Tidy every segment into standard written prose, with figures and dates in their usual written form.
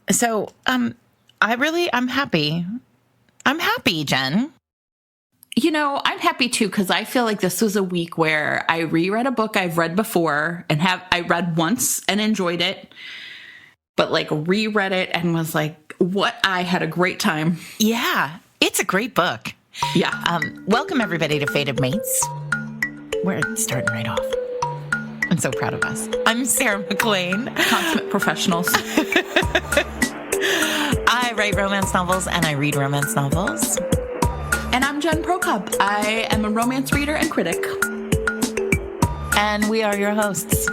So, I'm happy. I'm happy, Jen. You know, I'm happy too, because I feel like this was a week where I reread a book I've read before and I read once and enjoyed it, but like reread it and was like, I had a great time. Yeah, it's a great book. Yeah. Welcome everybody to Fated Mates. We're starting right off. I'm so proud of us. I'm Sarah McLean. Consummate professionals. I write romance novels and I read romance novels. And I'm Jen Prokop. I am a romance reader and critic. And we are your hosts.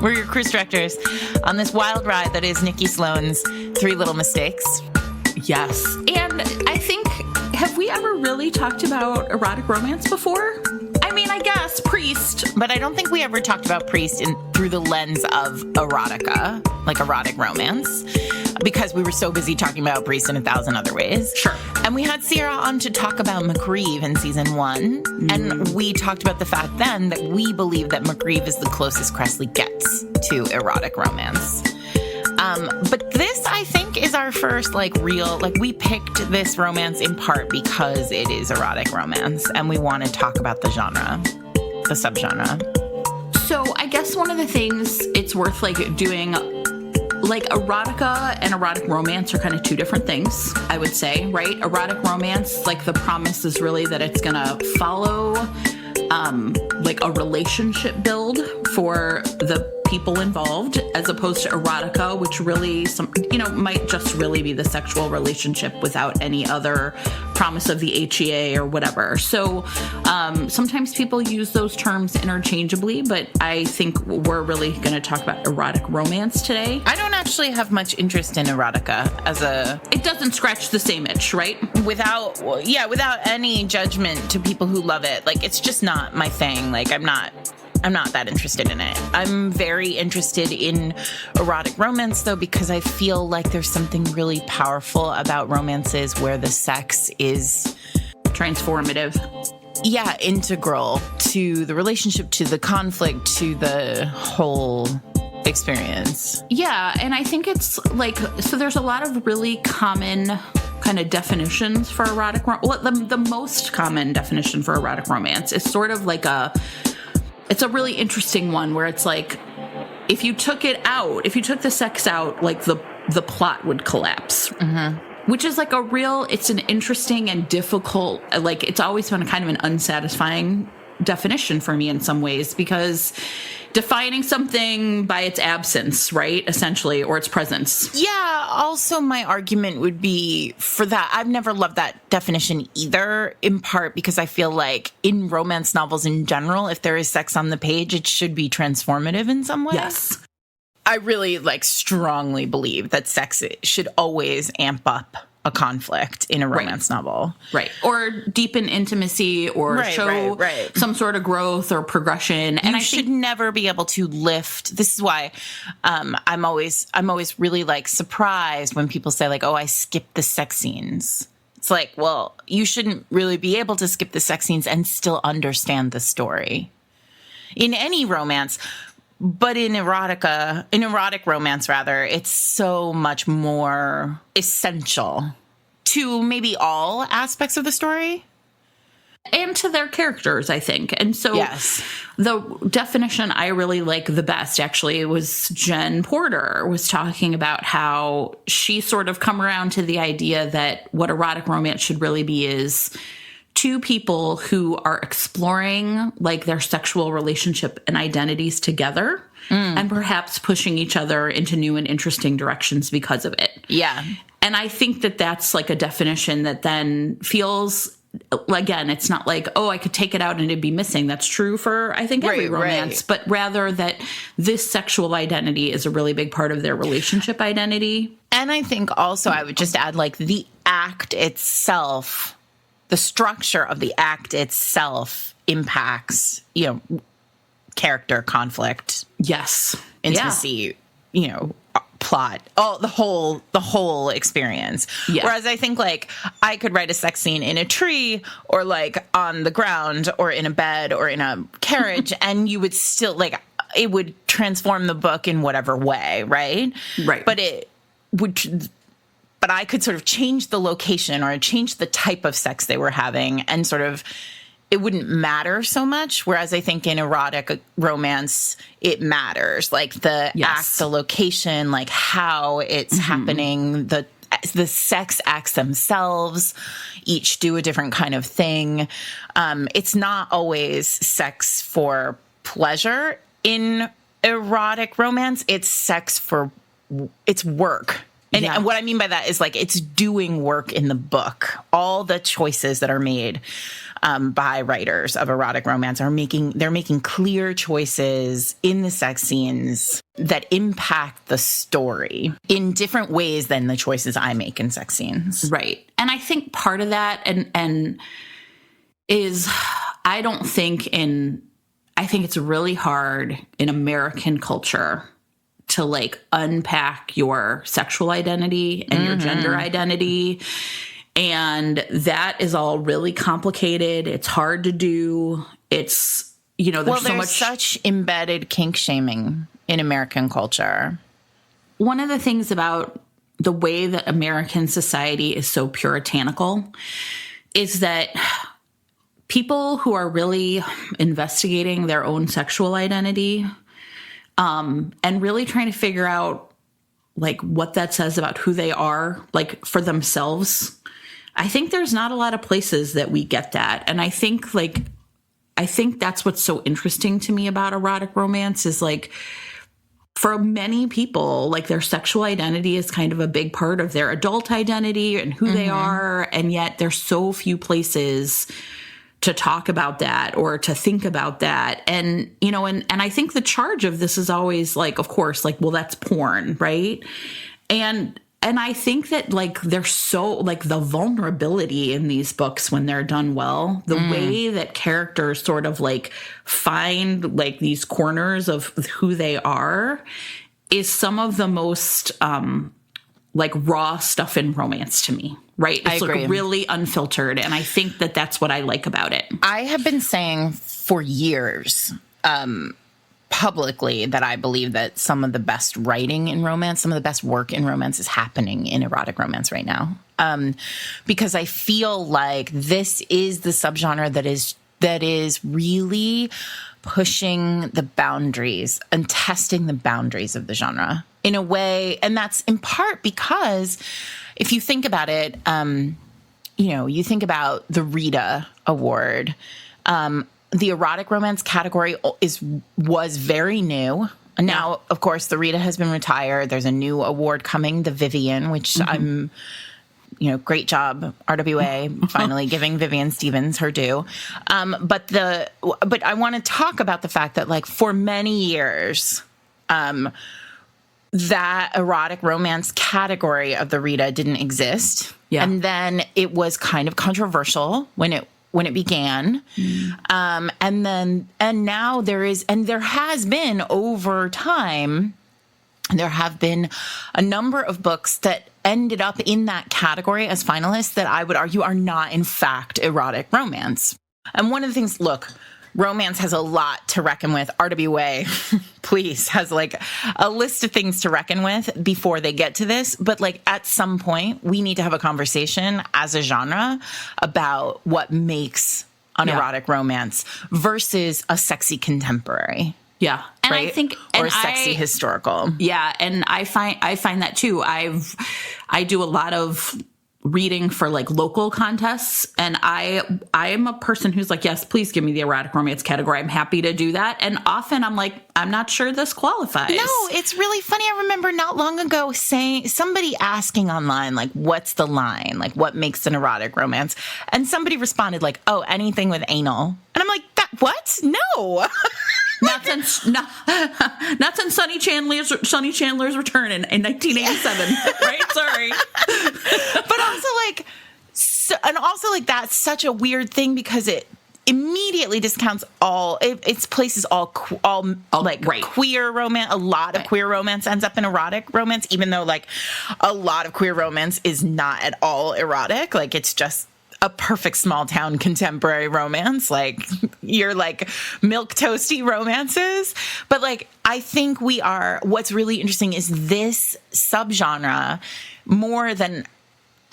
We're your cruise directors on this wild ride that is Nikki Sloane's 3 Little Mistakes. Yes. And I think, have we ever really talked about erotic romance before? I mean, I guess Priest. But I don't think we ever talked about Priest through the lens of erotica, like erotic romance, because we were so busy talking about Priest in 1,000 other ways. Sure. And we had Sierra on to talk about McGreeve in season 1. And we talked about the fact then that we believe that McGreeve is the closest Cressley gets to erotic romance. But this, I think, is our first, we picked this romance in part because it is erotic romance, and we want to talk about the genre, the subgenre. So I guess one of the things it's worth, doing, erotica and erotic romance are kind of 2 different things, I would say, right? Erotic romance, the promise is really that it's going to follow, a relationship build for the people involved, as opposed to erotica, which really might just really be the sexual relationship without any other promise of the HEA or whatever. So sometimes people use those terms interchangeably, but I think we're really going to talk about erotic romance today. I don't actually have much interest in erotica It doesn't scratch the same itch, right? Without any judgment to people who love it. It's just not my thing. I'm not that interested in it. I'm very interested in erotic romance, though, because I feel like there's something really powerful about romances where the sex is transformative. Yeah, integral to the relationship, to the conflict, to the whole experience. Yeah, and I think it's so there's a lot of really common kind of definitions for erotic romance. The most common definition for erotic romance is sort of it's a really interesting one where it's if you took the sex out, the plot would collapse. Mm-hmm. Which is it's an interesting and difficult, it's always been kind of an unsatisfying definition for me in some ways, because defining something by its absence, right, essentially, or its presence. Yeah, also my argument would be for that. I've never loved that definition either, in part because I feel like in romance novels in general, if there is sex on the page, it should be transformative in some way. Yes. I really strongly believe that sex should always amp up a conflict in a romance novel. Right. Or deepen intimacy or show some sort of growth or progression. And I should never be able to lift. This is why I'm always really surprised when people say oh, I skipped the sex scenes. It's well, you shouldn't really be able to skip the sex scenes and still understand the story. In any romance, but in erotic romance, rather, it's so much more essential to maybe all aspects of the story. And to their characters, I think. And so yes. The definition I really like the best, actually, was Jen Porter was talking about how she sort of come around to the idea that what erotic romance should really be is 2 people who are exploring their sexual relationship and identities together and perhaps pushing each other into new and interesting directions because of it. Yeah. And I think that that's a definition that then feels, again, it's not oh, I could take it out and it'd be missing. That's true for, I think, every romance, but rather that this sexual identity is a really big part of their relationship identity. And I think also I would just add the act itself, the structure of the act itself impacts, character, conflict. Yes. Intimacy, plot, the whole experience. Yeah. Whereas I think I could write a sex scene in a tree or on the ground or in a bed or in a carriage and you would still it would transform the book in whatever way, right? Right. But it but I could sort of change the location or change the type of sex they were having, and sort of it wouldn't matter so much. Whereas I think in erotic romance, it matters, like the act, the location, like how it's happening, the sex acts themselves each do a different kind of thing. It's not always sex for pleasure in erotic romance. It's sex for, it's work. And what I mean by that is like it's doing work in the book. All the choices that are made by writers of erotic romance they're making clear choices in the sex scenes that impact the story in different ways than the choices I make in sex scenes. Right. And I think part of that and is I think it's really hard in American culture to like unpack your sexual identity and your gender identity. And that is all really complicated. It's hard to do. It's, there's such embedded kink shaming in American culture. One of the things about the way that American society is so puritanical is that people who are really investigating their own sexual identity and really trying to figure out like what that says about who they are, like for themselves. I think there's not a lot of places that we get that. And I think that's what's so interesting to me about erotic romance is like, for many people, like their sexual identity is kind of a big part of their adult identity and who they are. And yet there's so few places to talk about that or to think about that. And, and I think the charge of this is always like, of course, like, well, that's porn, right? And I think that like they're so like the vulnerability in these books when they're done well, the way that characters sort of like find like these corners of who they are is some of the most like raw stuff in romance to me. Right. It's like really unfiltered. And I think that that's what I like about it. I have been saying for years, publicly, that I believe that some of the best writing in romance, some of the best work in romance is happening in erotic romance right now. Because I feel like this is the subgenre that is really pushing the boundaries and testing the boundaries of the genre in a way. And that's in part because if you think about it, you think about the Rita Award, the erotic romance category was very new. Now, of course, the Rita has been retired. There's a new award coming, the Vivian, which I'm, great job, RWA, finally giving Vivian Stevens her due. But I want to talk about the fact that, like, for many years, that erotic romance category of the Rita didn't exist. Yeah. And then it was kind of controversial when it began. And now there has been over time, there have been a number of books that ended up in that category as finalists that I would argue are not, in fact, erotic romance. And one of the things, look, romance has a lot to reckon with. RWA, please, has like a list of things to reckon with before they get to this. But like at some point, we need to have a conversation as a genre about what makes an erotic romance versus a sexy contemporary. Yeah. And right? I think, or sexy historical. Yeah. And I find that too. I do a lot of reading for like local contests, and I am a person who's like, yes, please give me the erotic romance category. I'm happy to do that. And often I'm like, I'm not sure this qualifies. No, it's really funny. I remember not long ago somebody asking online, like, what's the line? Like, what makes an erotic romance? And somebody responded like, oh, anything with anal. And I'm like, what? No. Not since Sonny Chandler's return in 1987, right? Sorry. But also that's such a weird thing because it immediately discounts it places all queer romance. A lot of queer romance ends up in erotic romance, even though like a lot of queer romance is not at all erotic. Like it's just a perfect small town contemporary romance, like your like milk toasty romances. But like, I think what's really interesting is this subgenre, more than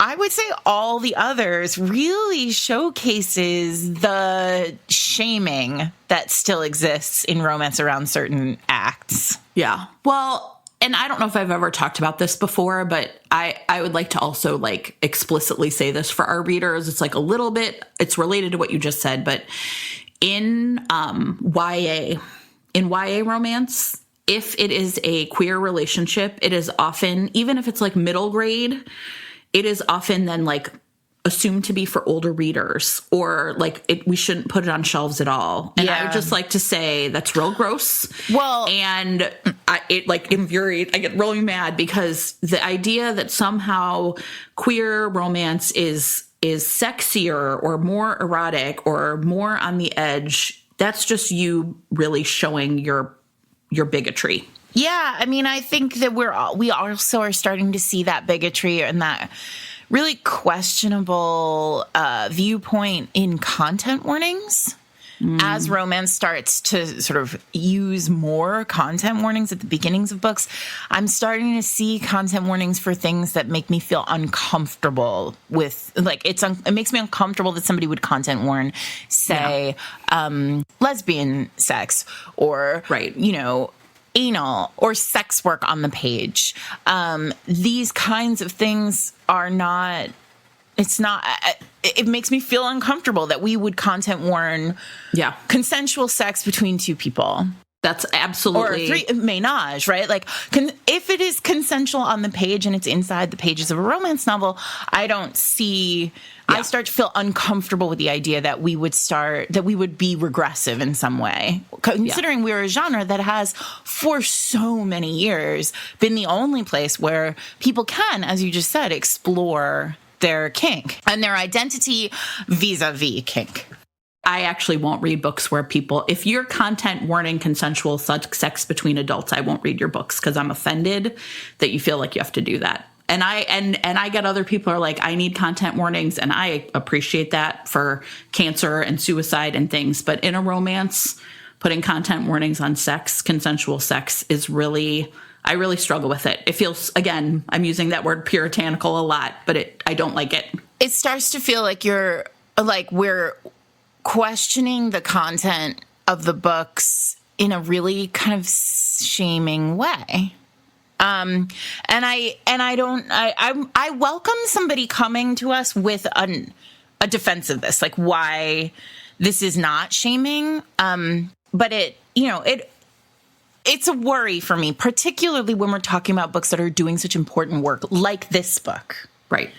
I would say all the others, really showcases the shaming that still exists in romance around certain acts. Yeah. Well, and I don't know if I've ever talked about this before, but I would like to also like explicitly say this for our readers. It's like a little bit, it's related to what you just said, but in YA romance, if it is a queer relationship, it is often, even if it's like middle grade, it is often then like assumed to be for older readers, or like we shouldn't put it on shelves at all. And I would just like to say that's real gross. Well, and it like infuriates. I get really mad because the idea that somehow queer romance is sexier or more erotic or more on the edge, that's just you really showing your bigotry. Yeah, I mean, I think that we also are starting to see that bigotry and that really questionable viewpoint in content warnings. As romance starts to sort of use more content warnings at the beginnings of books, I'm starting to see content warnings for things that make me feel uncomfortable with, like, it makes me uncomfortable that somebody would content warn, say, lesbian sex or, you know, anal or sex work on the page. These kinds of things are not, it makes me feel uncomfortable that we would content warn consensual sex between two people. That's absolutely. Or ménage, right? Like, if it is consensual on the page and it's inside the pages of a romance novel, I don't see. I start to feel uncomfortable with the idea that we would be regressive in some way, considering we're a genre that has, for so many years, been the only place where people can, as you just said, explore their kink and their identity vis-a-vis kink. I actually won't read books where people, if you're content warning consensual sex between adults, I won't read your books because I'm offended that you feel like you have to do that. And I get other people are like, I need content warnings, and I appreciate that for cancer and suicide and things. But in a romance, putting content warnings on sex, consensual sex, is really, I really struggle with it. It feels, again, I'm using that word puritanical a lot, but I don't like it. It starts to feel like we're questioning the content of the books in a really kind of shaming way. And I welcome somebody coming to us with a defense of this, like why this is not shaming. But it's a worry for me, particularly when we're talking about books that are doing such important work like this book. Right.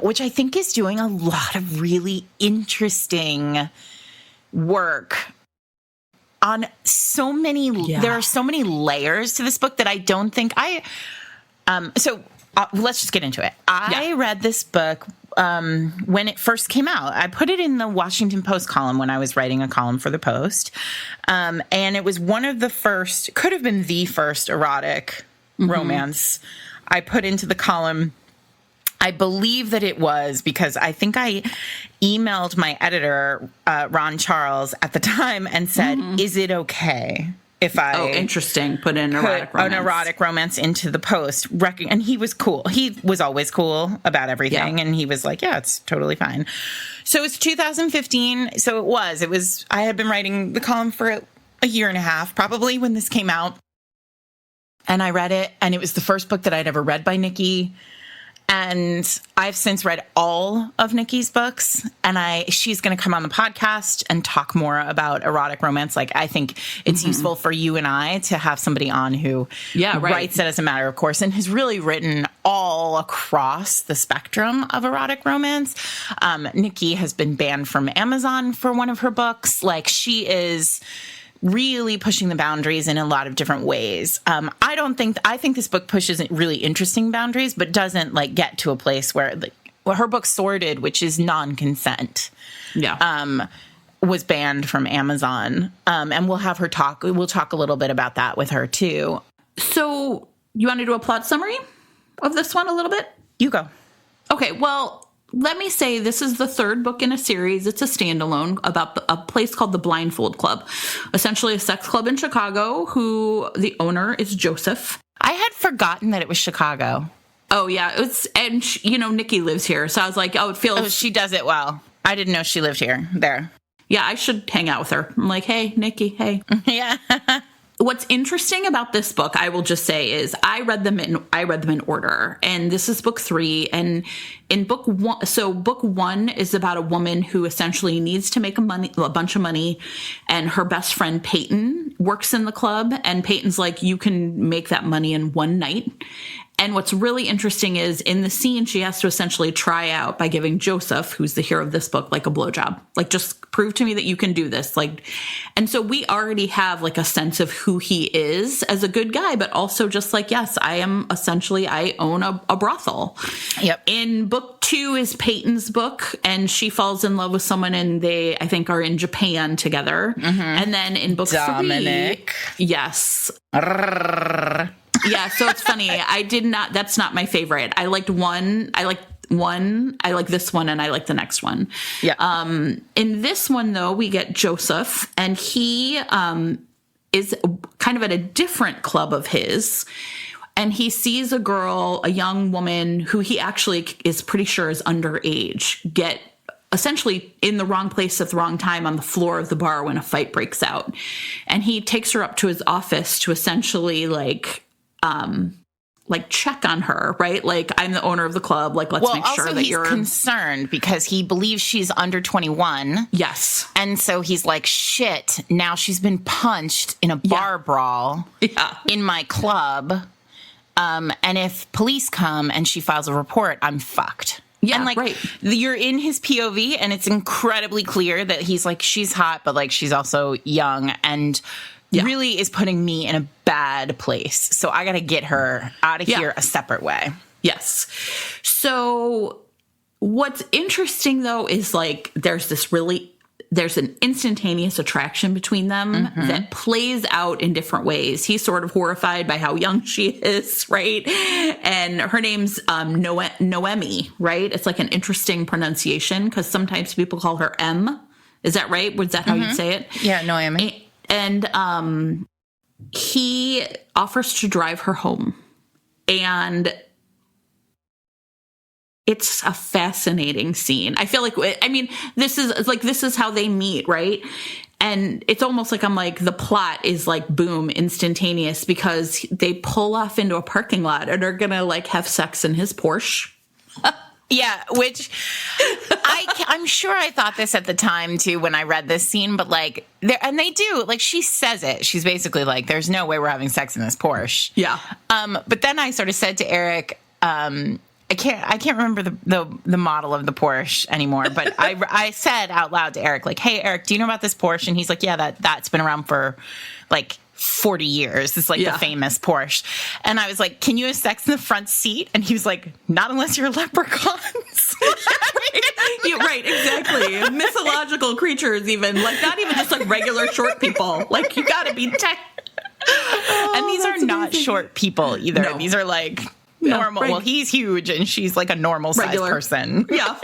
Which I think is doing a lot of really interesting work on so many, there are so many layers to this book that I don't think let's just get into it. I read this book when it first came out. I put it in the Washington Post column when I was writing a column for the Post. And it was one of the first, could have been the first erotic romance I put into the column. I believe that it was because I think I emailed my editor, Ron Charles, at the time and said, is it okay if I... Oh, interesting. Put an erotic romance into the Post. And he was cool. He was always cool about everything. Yeah. And he was like, yeah, it's totally fine. So it's 2015. So it was, I had been writing the column for a year and a half, probably, when this came out. And I read it. And it was the first book that I'd ever read by Nikki. And I've since read all of Nikki's books, and she's going to come on the podcast and talk more about erotic romance. Like, I think it's useful for you and I to have somebody on who writes it as a matter of course and has really written all across the spectrum of erotic romance. Nikki has been banned from Amazon for one of her books. Like, she is really pushing the boundaries in a lot of different ways. I think this book pushes really interesting boundaries, but doesn't like get to a place where her book Sorted, which is non-consent, was banned from Amazon. And we'll have her talk. We'll talk a little bit about that with her too. So you want to do a plot summary of this one a little bit? You go. Okay. Well, let me say this is the third book in a series. It's a standalone about a place called the Blindfold Club, essentially a sex club in Chicago who the owner is Joseph. I had forgotten that it was Chicago. Oh, yeah. Nikki lives here. So I was like, oh, it feels... Oh, she does it well. I didn't know she lived there. Yeah, I should hang out with her. I'm like, hey, Nikki, hey. Yeah. What's interesting about this book, I will just say, is I read them in order, and this is book 3. And in book 1, so book 1 is about a woman who essentially needs to make a bunch of money, and her best friend Peyton works in the club, and Peyton's like, you can make that money in one night. And what's really interesting is in the scene, she has to essentially try out by giving Joseph, who's the hero of this book, like a blowjob. Like, just prove to me that you can do this. Like, and so we already have like a sense of who he is as a good guy, but also just like, yes, I own a brothel. Yep. In book 2 is Peyton's book, and she falls in love with someone, and they, I think, are in Japan together. Mm-hmm. And then in book Dominic. 3, yes. Yeah, so it's funny. That's not my favorite. I like this one, and I like the next one. Yeah. In this one, though, we get Joseph, and he is kind of at a different club of his, and he sees a girl, a young woman who he actually is pretty sure is underage, get essentially in the wrong place at the wrong time on the floor of the bar when a fight breaks out. And he takes her up to his office to essentially like check on her, right? Like, I'm the owner of the club. Like, let's make sure that you're concerned because he believes she's under 21. Yes. And so he's like, shit, now she's been punched in a bar brawl in my club. And if police come and she files a report, I'm fucked. Yeah, and right. You're in his POV, and it's incredibly clear that he's like, she's hot, but like she's also young, and really is putting me in a bad place. So I got to get her out of here a separate way. Yes. So what's interesting though is like there's an instantaneous attraction between them that plays out in different ways. He's sort of horrified by how young she is, right? And her name's Noemi, right? It's like an interesting pronunciation because sometimes people call her M. Is that right? Was that how you'd say it? Yeah, Noemi. And he offers to drive her home. And it's a fascinating scene. I feel like, this is how they meet, right? And it's almost like I'm like, the plot is like, boom, instantaneous because they pull off into a parking lot and are going to like have sex in his Porsche. Yeah, which I'm sure I thought this at the time too when I read this scene, but like, they do, like she says it. She's basically like, "There's no way we're having sex in this Porsche." Yeah. But then I sort of said to Eric, I can't remember the model of the Porsche anymore, but I said out loud to Eric, like, "Hey, Eric, do you know about this Porsche?" And he's like, "Yeah, that's been around for like 40 years. It's like the famous Porsche." And I was like, "Can you have sex in the front seat?" And he was like, "Not unless you're leprechauns." Right, exactly. Mythological creatures, even like not even just like regular short people. Like you got to be tech. And these are not short people either. No. These are like normal. Well, he's huge and she's like a normal sized person. Yeah.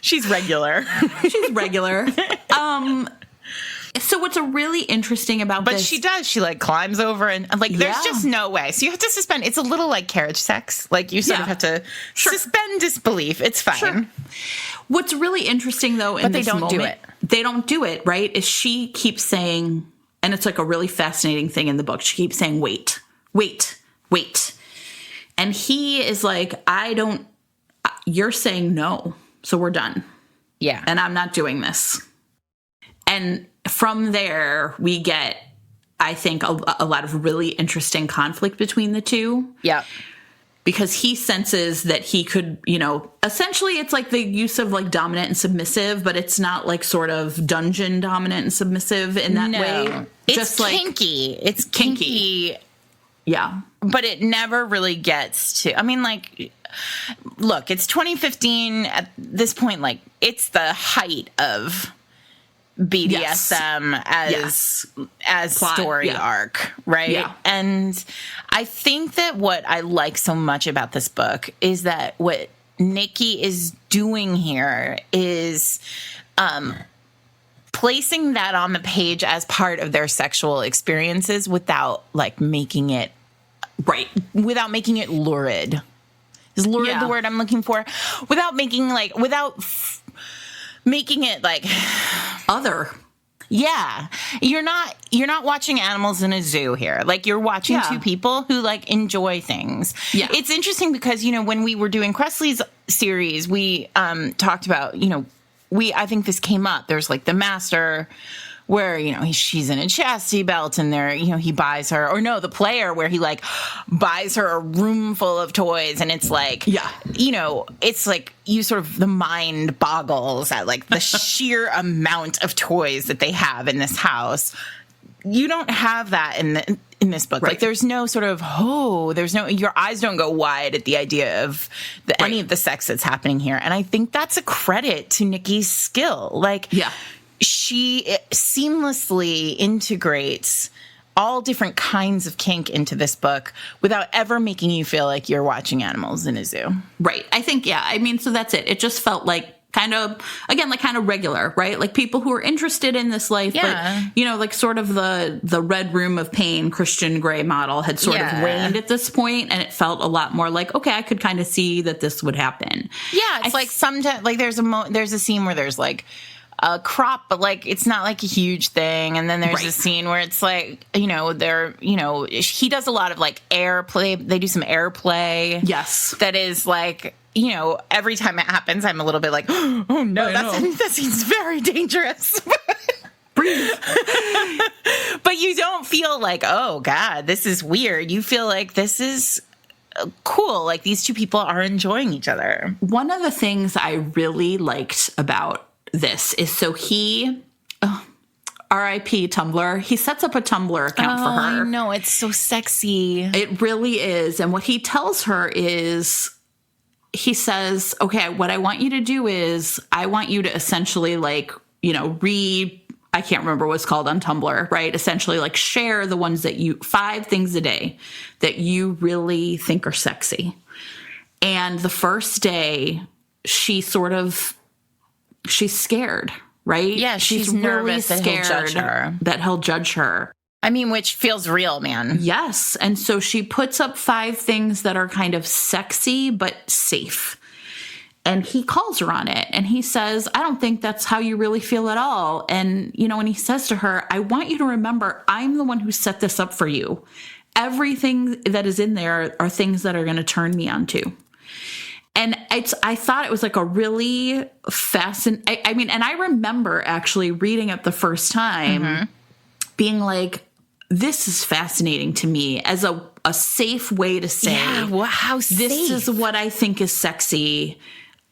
She's regular. She's regular. So what's really interesting about this... But she does. She, like, climbs over and, like, there's just no way. So you have to suspend... It's a little like carriage sex. Like, you sort of have to suspend disbelief. It's fine. Sure. What's really interesting, though, in this moment... But they don't do it. They don't do it, right? Is she keeps saying... And it's, like, a really fascinating thing in the book. She keeps saying, wait, wait, wait. And he is like, I don't... You're saying no, so we're done. Yeah. And I'm not doing this. And... From there, we get, I think, a lot of really interesting conflict between the two. Yeah. Because he senses that he could, essentially it's like the use of like dominant and submissive, but it's not like sort of dungeon dominant and submissive in that way. It's just like kinky. It's kinky. Yeah. But it never really gets to, look, it's 2015 at this point, like it's the height of BDSM as plot, story arc, right? Yeah. And I think that what I like so much about this book is that what Nikki is doing here is placing that on the page as part of their sexual experiences without like making it without making it lurid. Is lurid the word I'm looking for? Without making making it like other. Yeah. You're not watching animals in a zoo here. Like you're watching two people who like enjoy things. Yeah. It's interesting because, you know, when we were doing Cressley's series, we talked about, you know, I think this came up. There's like the master where, you know, she's in a chastity belt and there, you know, he buys her, or no, the player where he like buys her a room full of toys. And it's like, you know, it's like you sort of, the mind boggles at like the sheer amount of toys that they have in this house. You don't have that in this book. Right. Like there's no sort of, your eyes don't go wide at the idea of any of the sex that's happening here. And I think that's a credit to Nikki's skill. Like, she seamlessly integrates all different kinds of kink into this book without ever making you feel like you're watching animals in a zoo. Right. I think, I mean, so that's it. It just felt like kind of regular, right? Like people who are interested in this life, but, you know, like sort of the Red Room of Pain Christian Grey model had sort of waned at this point, and it felt a lot more like, okay, I could kind of see that this would happen. Yeah, it's like sometimes, like there's a scene where there's like a crop, but like it's not like a huge thing. And then there's a scene where it's like, you know, he does a lot of like airplay. They do some airplay. Yes. That is like, you know, every time it happens, I'm a little bit like, oh no, that seems very dangerous. Breathe. But you don't feel like, oh God, this is weird. You feel like this is cool. Like these two people are enjoying each other. One of the things I really liked about this is so he, R.I.P. Tumblr, he sets up a Tumblr account for her. I know, it's so sexy. It really is. And what he tells her is, he says, okay, what I want you to do is I want you to essentially like, you know, I can't remember what it's called on Tumblr, right? Essentially like share the ones that 5 things a day that you really think are sexy. And the first day she's scared, right? Yeah, she's nervous really scared that he'll judge her. I mean, which feels real, man. Yes. And so she puts up 5 things that are kind of sexy but safe. And he calls her on it. And he says, I don't think that's how you really feel at all. And, you know, and he says to her, I want you to remember, I'm the one who set this up for you. Everything that is in there are things that are going to turn me on to. And I thought it was like a really fascinating, I mean, and I remember actually reading it the first time being like, this is fascinating to me as a safe way to say, how safe. This is what I think is sexy.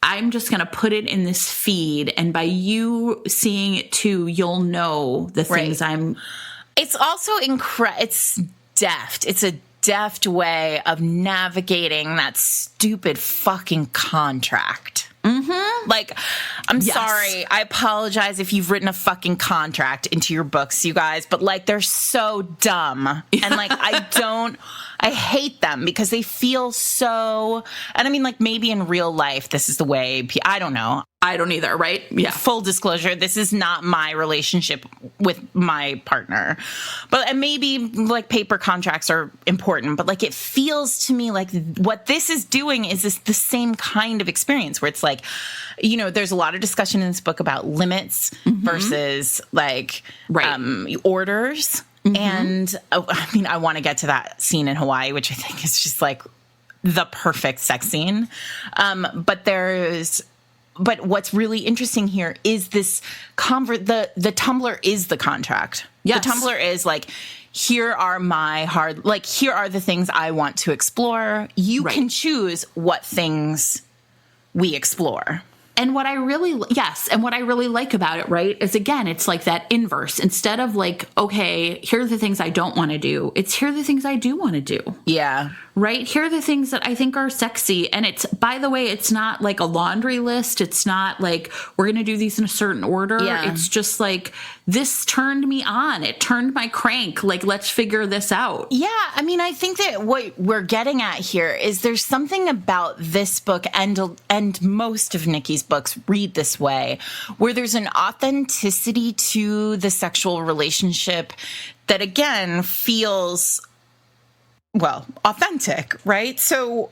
I'm just going to put it in this feed. And by you seeing it too, you'll know the things It's also it's deft. It's a deft way of navigating that stupid fucking contract. Like, I'm sorry. I apologize if you've written a fucking contract into your books, you guys, but like, they're so dumb. And like, I hate them because they feel so, and I mean, like maybe in real life, this is the way, I don't know. I don't either, right? Yeah. Full disclosure, this is not my relationship with my partner. But and maybe like paper contracts are important, but like it feels to me like what this is doing is the same kind of experience where it's like, you know, there's a lot of discussion in this book about limits versus like orders. And I mean, I want to get to that scene in Hawaii, which I think is just like the perfect sex scene. But what's really interesting here is this the Tumblr is the contract. Yes. The Tumblr is like, here are here are the things I want to explore. You can choose what things we explore. And what I really like about it, right, is again, it's like that inverse. Instead of like, okay, here are the things I don't want to do. It's here are the things I do want to do. Yeah. Right? Here are the things that I think are sexy. And it's, by the way, it's not like a laundry list. It's not like we're going to do these in a certain order. Yeah. It's just like, this turned me on. It turned my crank. Like, let's figure this out. Yeah, I mean, I think that what we're getting at here is there's something about this book and most of Nikki's books read this way, where there's an authenticity to the sexual relationship that, again, feels, well, authentic, right? So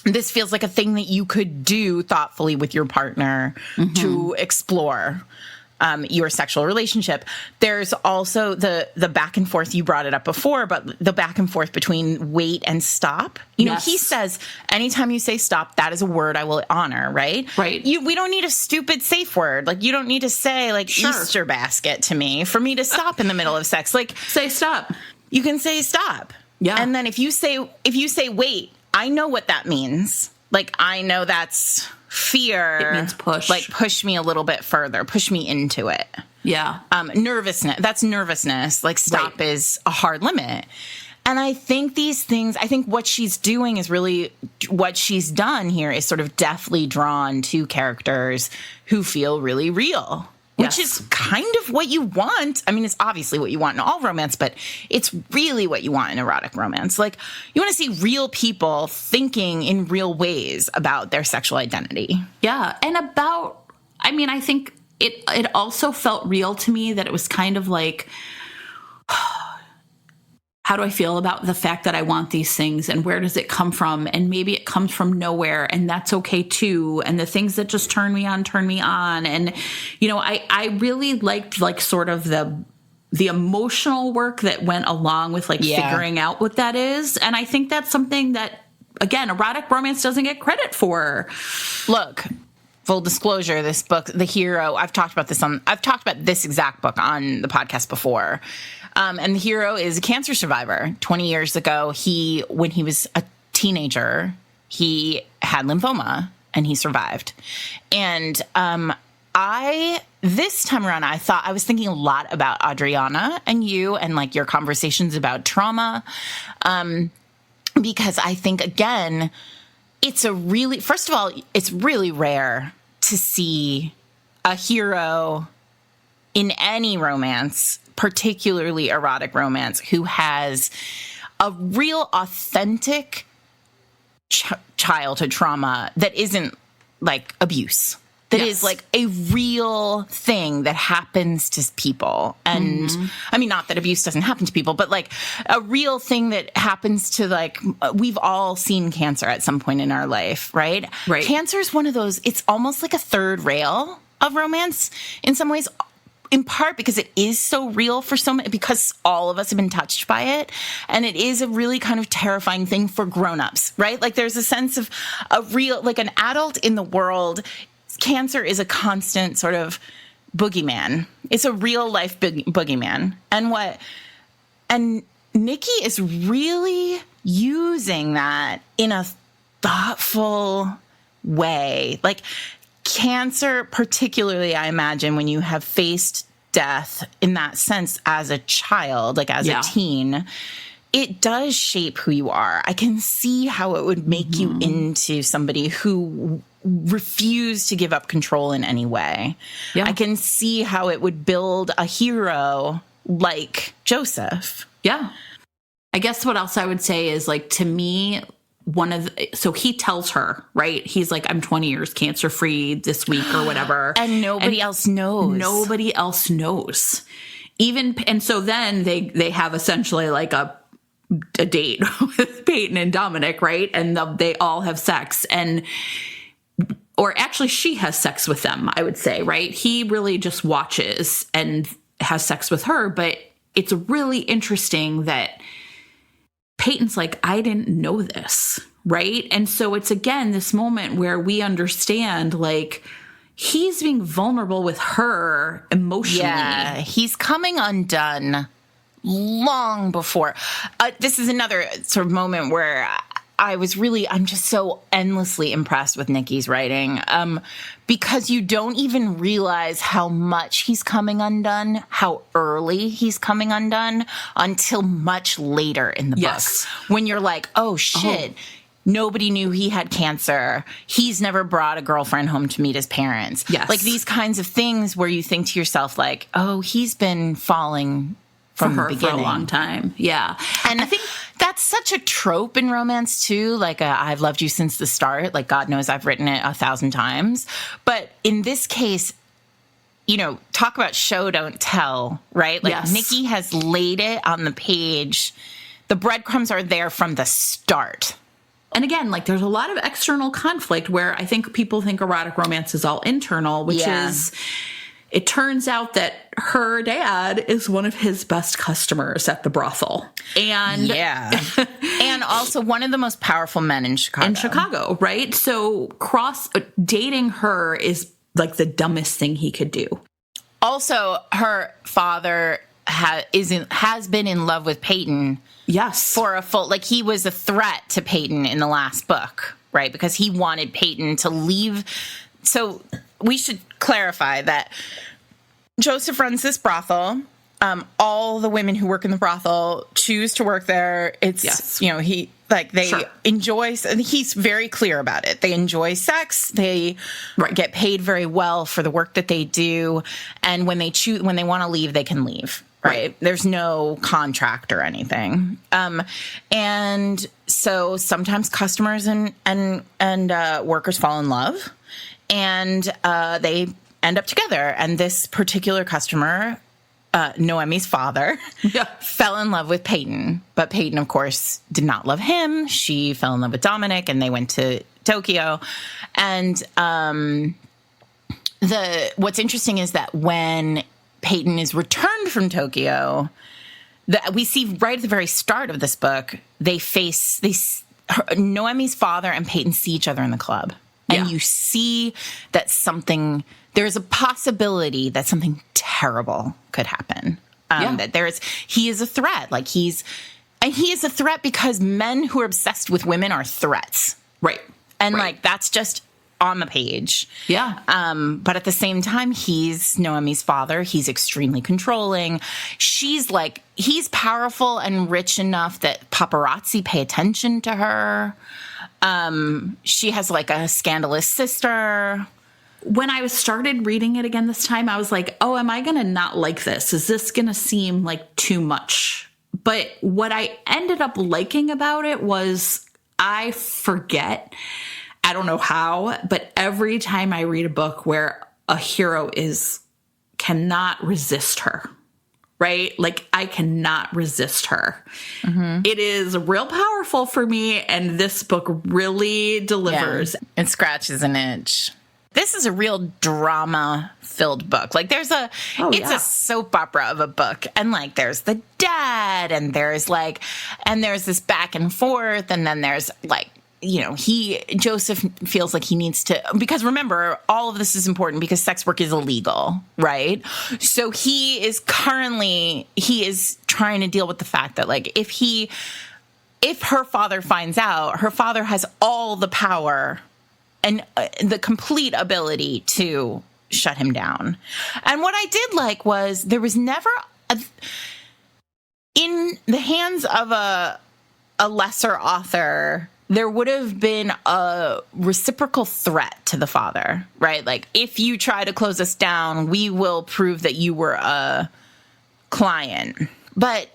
this feels like a thing that you could do thoughtfully with your partner to explore your sexual relationship. There's also the back and forth. You brought it up before, but the back and forth between wait and stop. You know, he says, anytime you say stop, that is a word I will honor, right? Right. We don't need a stupid safe word. Like, you don't need to say, like, Easter basket to me for me to stop in the middle of sex. Like, say stop. You can say stop. Yeah. And then if you say wait, I know what that means. Like, I know that's fear. It means push. Like, push me a little bit further. Push me into it. Yeah. Nervousness. That's nervousness. Like, stop is a hard limit. And I think these things, I think what she's doing is really, what she's done here is sort of deftly drawn to characters who feel really real. Which is kind of what you want. I mean, it's obviously what you want in all romance, but it's really what you want in erotic romance. Like, you want to see real people thinking in real ways about their sexual identity. Yeah. And I think it also felt real to me that it was kind of like, how do I feel about the fact that I want these things, and where does it come from? And maybe it comes from nowhere, and that's okay too. And the things that just turn me on. And, you know, I really liked, like, sort of the emotional work that went along with, like, figuring out what that is. And I think that's something that, again, erotic romance doesn't get credit for. Look, full disclosure, this book, The Hero, I've talked about this exact book on the podcast before. And the hero is a cancer survivor. 20 years ago, when he was a teenager, he had lymphoma and he survived. And this time around, I was thinking a lot about Adriana and you and, like, your conversations about trauma. Because I think, again, first of all, it's really rare to see a hero in any romance, particularly erotic romance, who has a real authentic childhood trauma that isn't like abuse. That is like a real thing that happens to people. And I mean, not that abuse doesn't happen to people, but like a real thing that happens to, like, we've all seen cancer at some point in our life, right? Right. Cancer is one of those, it's almost like a third rail of romance in some ways, in part because it is so real for so many, because all of us have been touched by it. And it is a really kind of terrifying thing for grownups, right? Like, there's a sense of a real, like, an adult in the world, cancer is a constant sort of boogeyman. It's a real life boogeyman. And Nikki is really using that in a thoughtful way. Like, cancer, particularly, I imagine, when you have faced death in that sense as a child, like as a teen, it does shape who you are. I can see how it would make you into somebody who refused to give up control in any way. Yeah. I can see how it would build a hero like Joseph. Yeah. I guess what else I would say is, like, to me, so he tells her, right? He's like, I'm 20 years cancer free this week or whatever. And nobody else knows. Nobody else knows. And so then they have essentially like a date with Peyton and Dominic, right? And they all have sex, or actually she has sex with them, I would say, right? He really just watches and has sex with her. But it's really interesting that Peyton's like, I didn't know this, right? And so it's, again, this moment where we understand, like, he's being vulnerable with her emotionally. Yeah, he's coming undone long before. This is another sort of moment where I'm just so endlessly impressed with Nikki's writing, because you don't even realize how much he's coming undone, how early he's coming undone, until much later in the book. When you're like, oh, shit. Nobody knew he had cancer. He's never brought a girlfriend home to meet his parents. Yes. Like these kinds of things where you think to yourself, like, oh, he's been falling from for the her beginning. for a long time. Yeah. And I think that's such a trope in romance too. Like I've loved you since the start. Like God knows I've written it 1,000 times. But in this case, you know, talk about show, don't tell, right? Like Yes. Nikki has laid it on the page. The breadcrumbs are there from the start. And again, like there's a lot of external conflict where I think people think erotic romance is all internal, which is, it turns out that her dad is one of his best customers at the brothel. And and also one of the most powerful men in Chicago. Right? So dating her is like the dumbest thing he could do. Also, her father has been in love with Peyton. Yes. For a full, like he was a threat to Peyton in the last book, right? Because he wanted Peyton to leave. So we should clarify that Joseph runs this brothel. All the women who work in the brothel choose to work there. It's, you know, they enjoy, he's very clear about it. They enjoy sex. They get paid very well for the work that they do. And when they want to leave, they can leave. Right. There's no contract or anything. And so sometimes customers and workers fall in love and they end up together. And this particular customer, Noemi's father, fell in love with Peyton. But Peyton, of course, did not love him. She fell in love with Dominic and they went to Tokyo. And what's interesting is that when Peyton is returned from Tokyo, we see right at the very start of this book, Noemi's father and Peyton see each other in the club. And you see that there's a possibility that something terrible could happen. That he is a threat. Like he is a threat because men who are obsessed with women are threats. Right. And like, that's just on the page. Yeah. But at the same time, he's Noemi's father. He's extremely controlling. He's powerful and rich enough that paparazzi pay attention to her. She has like a scandalous sister. When I started reading it again this time, I was like, oh, am I going to not like this? Is this going to seem like too much? But what I ended up liking about it was I forget, I don't know how, but every time I read a book where a hero cannot resist her, right? Like I cannot resist her. Mm-hmm. It is real powerful for me. And this book really delivers. Yeah, it scratches an itch. This is a real drama-filled book. Like it's a soap opera of a book. And like there's the dad and there's this back and forth. And then there's like, you know, Joseph feels like he needs to, because remember, all of this is important because sex work is illegal, right? So he is trying to deal with the fact that like, if her father finds out, her father has all the power and the complete ability to shut him down. And what I did like was there was never in the hands of a lesser author, there would have been a reciprocal threat to the father, right? Like, if you try to close us down, we will prove that you were a client. But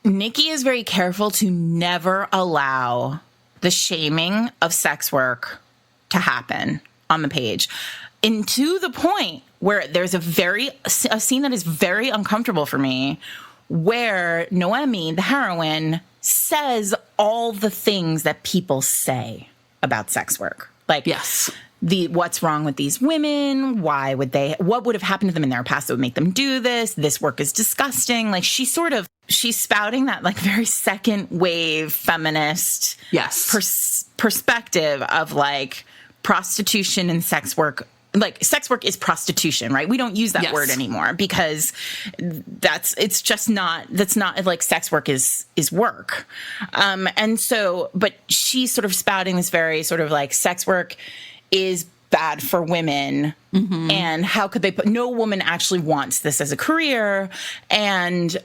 Nikki is very careful to never allow the shaming of sex work to happen on the page. And to the point where there's a scene that is very uncomfortable for me, where Noemi, the heroine, says all the things that people say about sex work. Like, yes, what's wrong with these women? What would have happened to them in their past that would make them do this? This work is disgusting. Like, she's spouting that like very second wave feminist perspective of like prostitution and sex work. Like, sex work is prostitution, right? We don't use that word anymore because that's not like sex work is work. And so, but she's sort of spouting this very sort of like sex work is bad for women. Mm-hmm. And how could no woman actually wants this as a career. And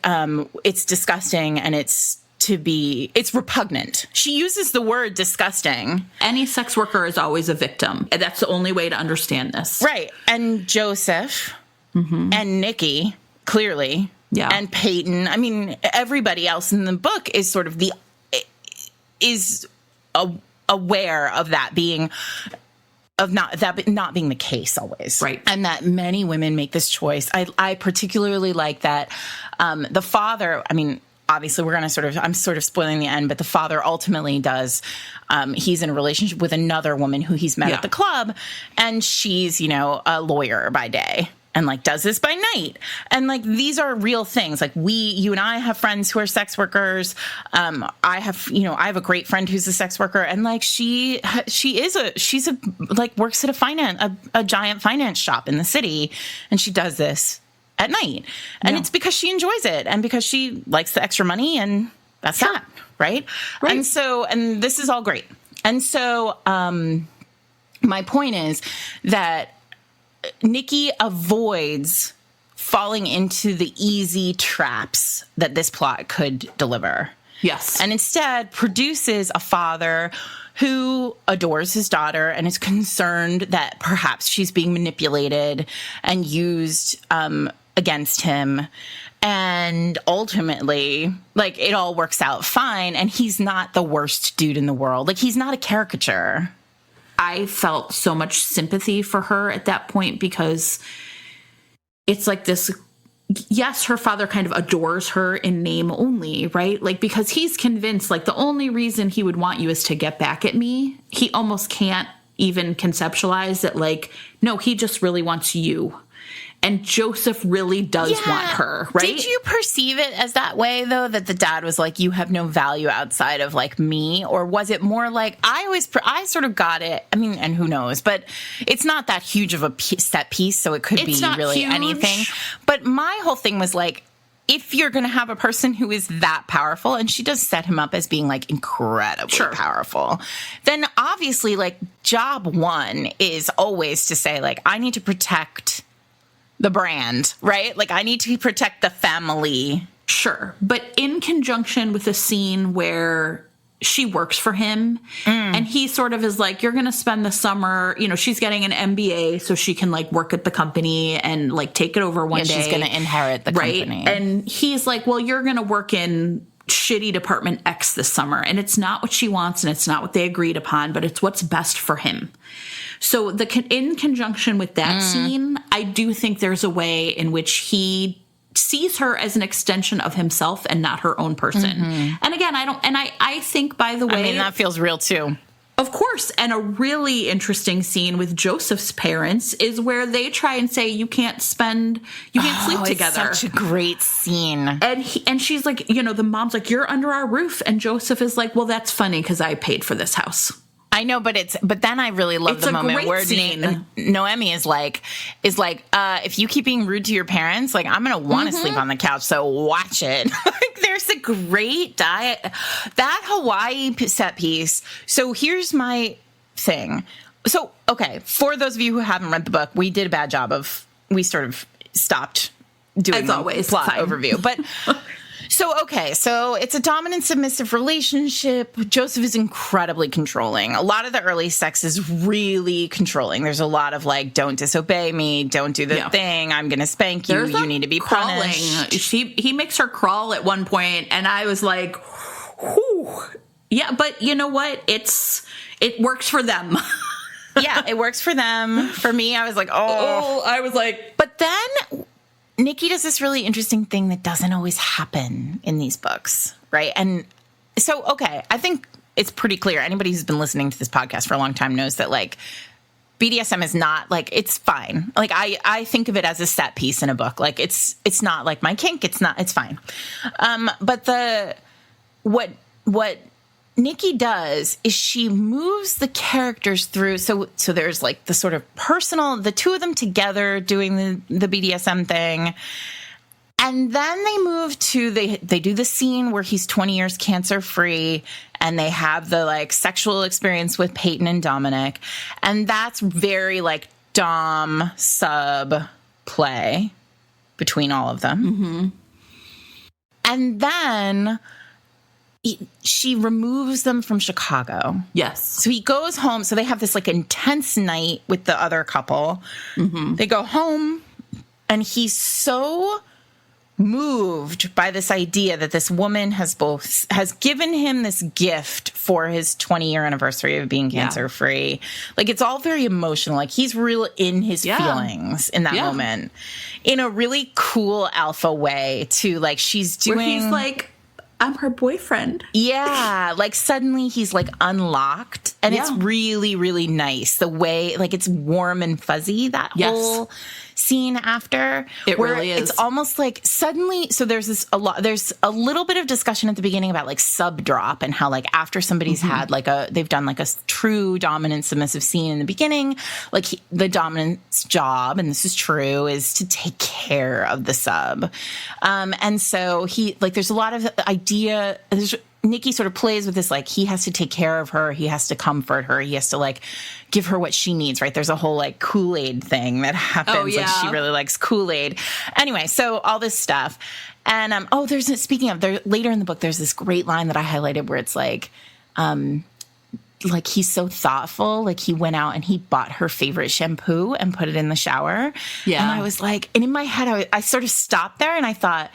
it's disgusting and it's it's repugnant. She uses the word disgusting. Any sex worker is always a victim. And that's the only way to understand this. Right. And Joseph and Nikki, clearly, and Peyton. I mean, everybody else in the book is sort of aware of that being not being the case always. Right. And that many women make this choice. I particularly like that the father, I mean, obviously I'm sort of spoiling the end, but the father ultimately does, he's in a relationship with another woman who he's met at the club, and she's, a lawyer by day and like does this by night. And like, these are real things. Like you and I have friends who are sex workers. I have a great friend who's a sex worker, and like, she's works at a giant finance shop in the city, and she does this at night. And it's because she enjoys it and because she likes the extra money, and that's that. Right. And this is all great. And so, my point is that Nikki avoids falling into the easy traps that this plot could deliver. Yes. And instead produces a father who adores his daughter and is concerned that perhaps she's being manipulated and used against him. And ultimately, like, it all works out fine. And he's not the worst dude in the world. Like, he's not a caricature. I felt so much sympathy for her at that point, because it's like this. Yes, her father kind of adores her in name only, right? Like, because he's convinced, like, the only reason he would want you is to get back at me. He almost can't even conceptualize that, like, no, he just really wants you. And Joseph really does want her, right? Did you perceive it as that way, though, that the dad was like, you have no value outside of, like, me? Or was it more like, I sort of got it. I mean, and who knows? But it's not that huge of a set piece, so it could be really huge. Anything. But my whole thing was like, if you're going to have a person who is that powerful, and she does set him up as being, like, incredibly powerful, then obviously, like, job one is always to say, like, I need to protect the brand, right? Like, I need to protect the family. Sure. But in conjunction with a scene where she works for him and he sort of is like, you're going to spend the summer, she's getting an MBA so she can, like, work at the company and, like, take it over one day. She's going to inherit the company. And he's like, well, you're going to work in shitty department X this summer. And it's not what she wants and it's not what they agreed upon, but it's what's best for him. So in conjunction with that scene, I do think there's a way in which he sees her as an extension of himself and not her own person. And again, I think, by the way, I mean, that feels real too. Of course. And a really interesting scene with Joseph's parents is where they try and say, you can't sleep together. It's such a great scene. And she's like, the mom's like, you're under our roof. And Joseph is like, well, that's funny because I paid for this house. I know, but then I really love the moment where Noemi is like, if you keep being rude to your parents, like, I'm going to want to sleep on the couch. So watch it. Like, there's a great that Hawaii set piece. So here's my thing. So, okay. For those of you who haven't read the book, we did a bad job we sort of stopped doing the plot overview, but So it's a dominant submissive relationship. Joseph is incredibly controlling. A lot of the early sex is really controlling. There's a lot of, like, don't disobey me, don't do the thing, I'm going to spank you, you need to be punished. He makes her crawl at one point, and I was like, whew. Yeah, but you know what? It works for them. Yeah, it works for them. For me, I was like, I was like. But then Nikki does this really interesting thing that doesn't always happen in these books, right? And so, okay, I think it's pretty clear. Anybody who's been listening to this podcast for a long time knows that, like, BDSM is not, like, it's fine. Like, I think of it as a set piece in a book. Like, it's not like my kink. It's fine. But what Nikki does is she moves the characters through. So there's, like, the sort of personal, the two of them together doing the BDSM thing. And then they move to, they do the scene where he's 20 years cancer free, and they have the, like, sexual experience with Peyton and Dominic. And that's very, like, dom sub play between all of them. And then she removes them from Chicago. Yes. So he goes home. So they have this like intense night with the other couple. Mm-hmm. They go home and he's so moved by this idea that this woman has given him this gift for his 20-year anniversary of being cancer free. Like, it's all very emotional. Like, he's real in his feelings in that moment in a really cool alpha way too. Like, she's doing, where he's like, I'm her boyfriend. Yeah. Like, suddenly he's like unlocked, and it's really, really nice. The way, like, it's warm and fuzzy, that whole scene after. It really is. It's almost like suddenly, so there's a little bit of discussion at the beginning about like sub drop and how like after somebody's had like they've done like a true dominant submissive scene in the beginning, like the dominant's job, and this is true, is to take care of the sub. And so he, like, there's a lot of idea, Nikki sort of plays with this, like, he has to take care of her. He has to comfort her. He has to, like, give her what she needs, right? There's a whole, like, Kool-Aid thing that happens. Oh, yeah. Like, she really likes Kool-Aid. Anyway, so all this stuff. And, speaking of, later in the book, there's this great line that I highlighted where it's like, he's so thoughtful. Like, he went out and he bought her favorite shampoo and put it in the shower. Yeah. And I was like, and in my head, I sort of stopped there and I thought,